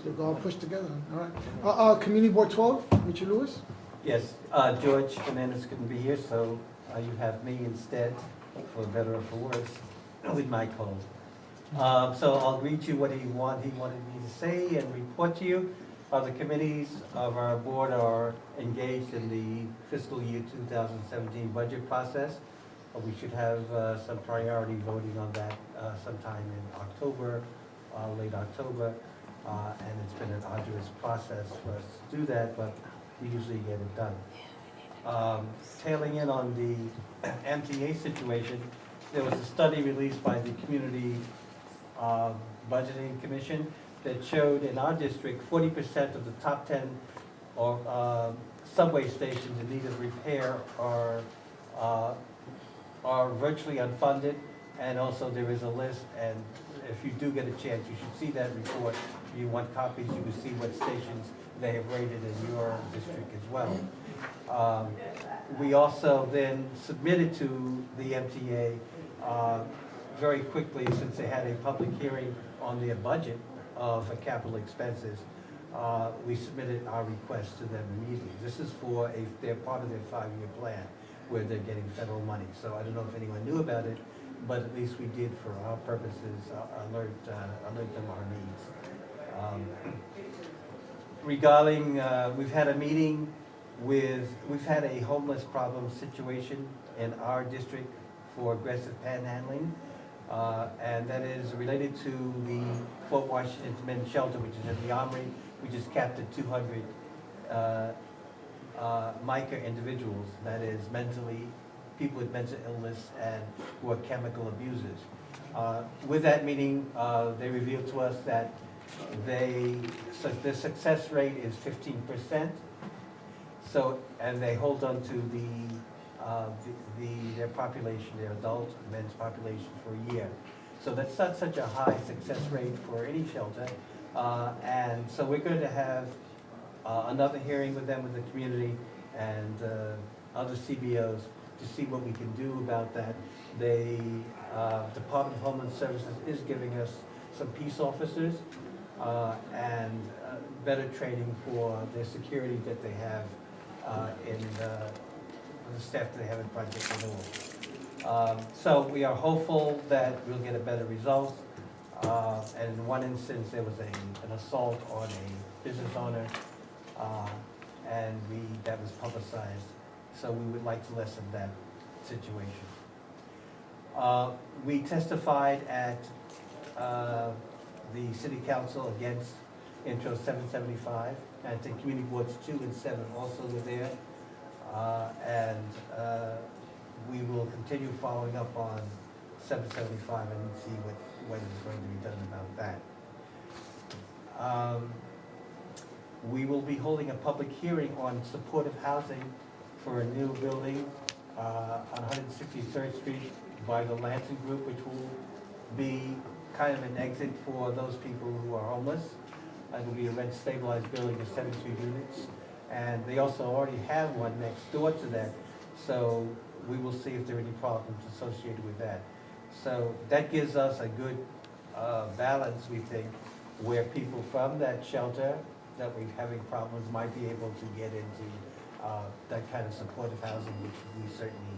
We'll all push together. All right. Community Board 12, Richard Lewis. Yes, George Fernandez couldn't be here, so you have me instead, for better or for worse, with my cold. So I'll read you what he wanted me to say and report to you. The committees of our board are engaged in the fiscal year 2017 budget process. We should have some priority voting on that sometime in October, late October. And it's been an arduous process for us to do that, but we usually get it done. Tailing in on the MTA situation, there was a study released by the Community Budgeting Commission that showed in our district 40% of the top 10 or subway stations in need of repair are virtually unfunded, and also there is a list, and if you do get a chance, you should see that report. If you want copies, you will see what stations they have rated in your district as well. We also then submitted to the MTA very quickly, since they had a public hearing on their budget of capital expenses. We submitted our request to them immediately. This is for they're part of their 5-year plan where they're getting federal money. So I don't know if anyone knew about it, but at least we did, for our purposes, alert them our needs. Regarding, we've had a meeting we've had a homeless problem situation in our district for aggressive panhandling, and that is related to the Fort Washington Men's Shelter, which is at the Armory. We just capped at 200 MICA individuals, that is people with mental illness and who are chemical abusers. With that meeting, they revealed to us that the success rate is 15%. So, and they hold on to their population, their adult men's population, for a year. So that's not such a high success rate for any shelter. And so we're going to have another hearing with them, with the community and other CBOs, to see what we can do about that. The Department of Homeland Services is giving us some peace officers and better training for their security that they have in the staff that they have in Project Renewal. So we are hopeful that we'll get a better result. And in one instance, there was an assault on a business owner, and that was publicized. So we would like to lessen that situation. We testified at the City Council against Intro 775. I think Community Boards 2 and 7 also were there. And we will continue following up on 775 and see what is going to be done about that. We will be holding a public hearing on supportive housing for a new building on 163rd Street by the Lansing Group, which will be kind of an exit for those people who are homeless. It will be a rent-stabilized building of 72 units. And they also already have one next door to that. So we will see if there are any problems associated with that. So that gives us a good balance, we think, where people from that shelter that we're having problems might be able to get into that kind of supportive housing, which we certainly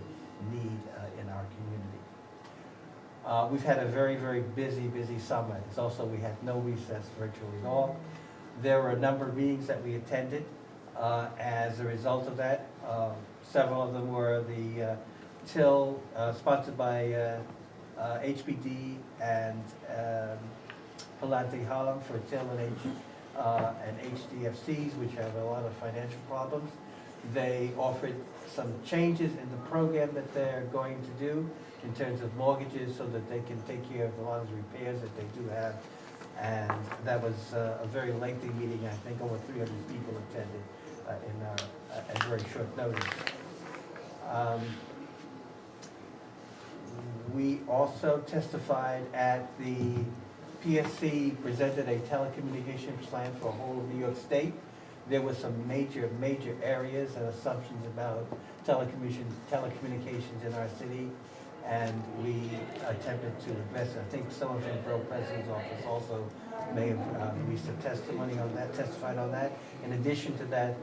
need in our community. We've had a very, very busy summer. It's also, we had no recess virtually at all. There were a number of meetings that we attended as a result of that. Several of them were the TIL, sponsored by HBD and Palante Harlem for TIL and HDFCs, which have a lot of financial problems. They offered some changes in the program that they're going to do in terms of mortgages so that they can take care of a lot of the repairs that they do have. And that was a very lengthy meeting. I think over 300 people attended at very short notice. We also testified at the PSC, presented a telecommunications plan for the whole of New York State. There were some major areas and assumptions about telecommunications in our city, and we attempted to address it. I think someone from the Borough President's office also may have released a testimony on that, testified on that. In addition to that,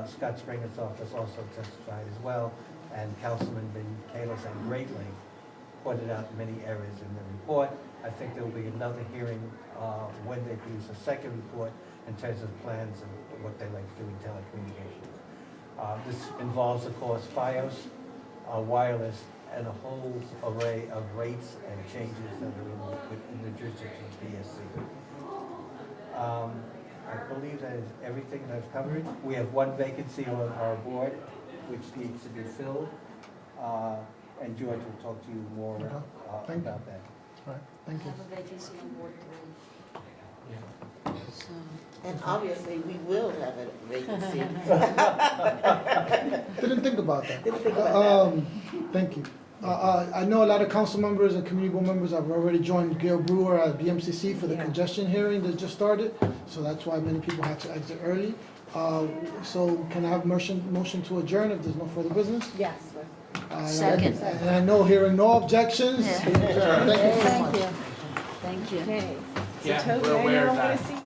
Scott Springer's office also testified as well, and Councilman Ben Kalos and Great Lake. pointed out many errors in the report. I think there will be another hearing when they produce a second report in terms of plans and what they like to do in telecommunications. This involves, of course, FiOS, wireless, and a whole array of rates and changes that are in the jurisdiction of PSC. I believe that is everything that I've covered. We have one vacancy on our board, which needs to be filled, and George will talk to you more about that. All right, thank you. I have a vacancy on board 3. So. And obviously, we will have a vacancy. Didn't think about that. Didn't think about that. Thank you. I know a lot of council members and community board members have already joined Gail Brewer at BMCC for the congestion hearing that just started, so that's why many people had to exit early. So can I have motion to adjourn if there's no further business? Yes. Second. And I know hearing no objections. Yeah. we adjourn. Thank you so much. Thank you. Okay. Yeah, So Toby, we're I aware know of I that. wanna see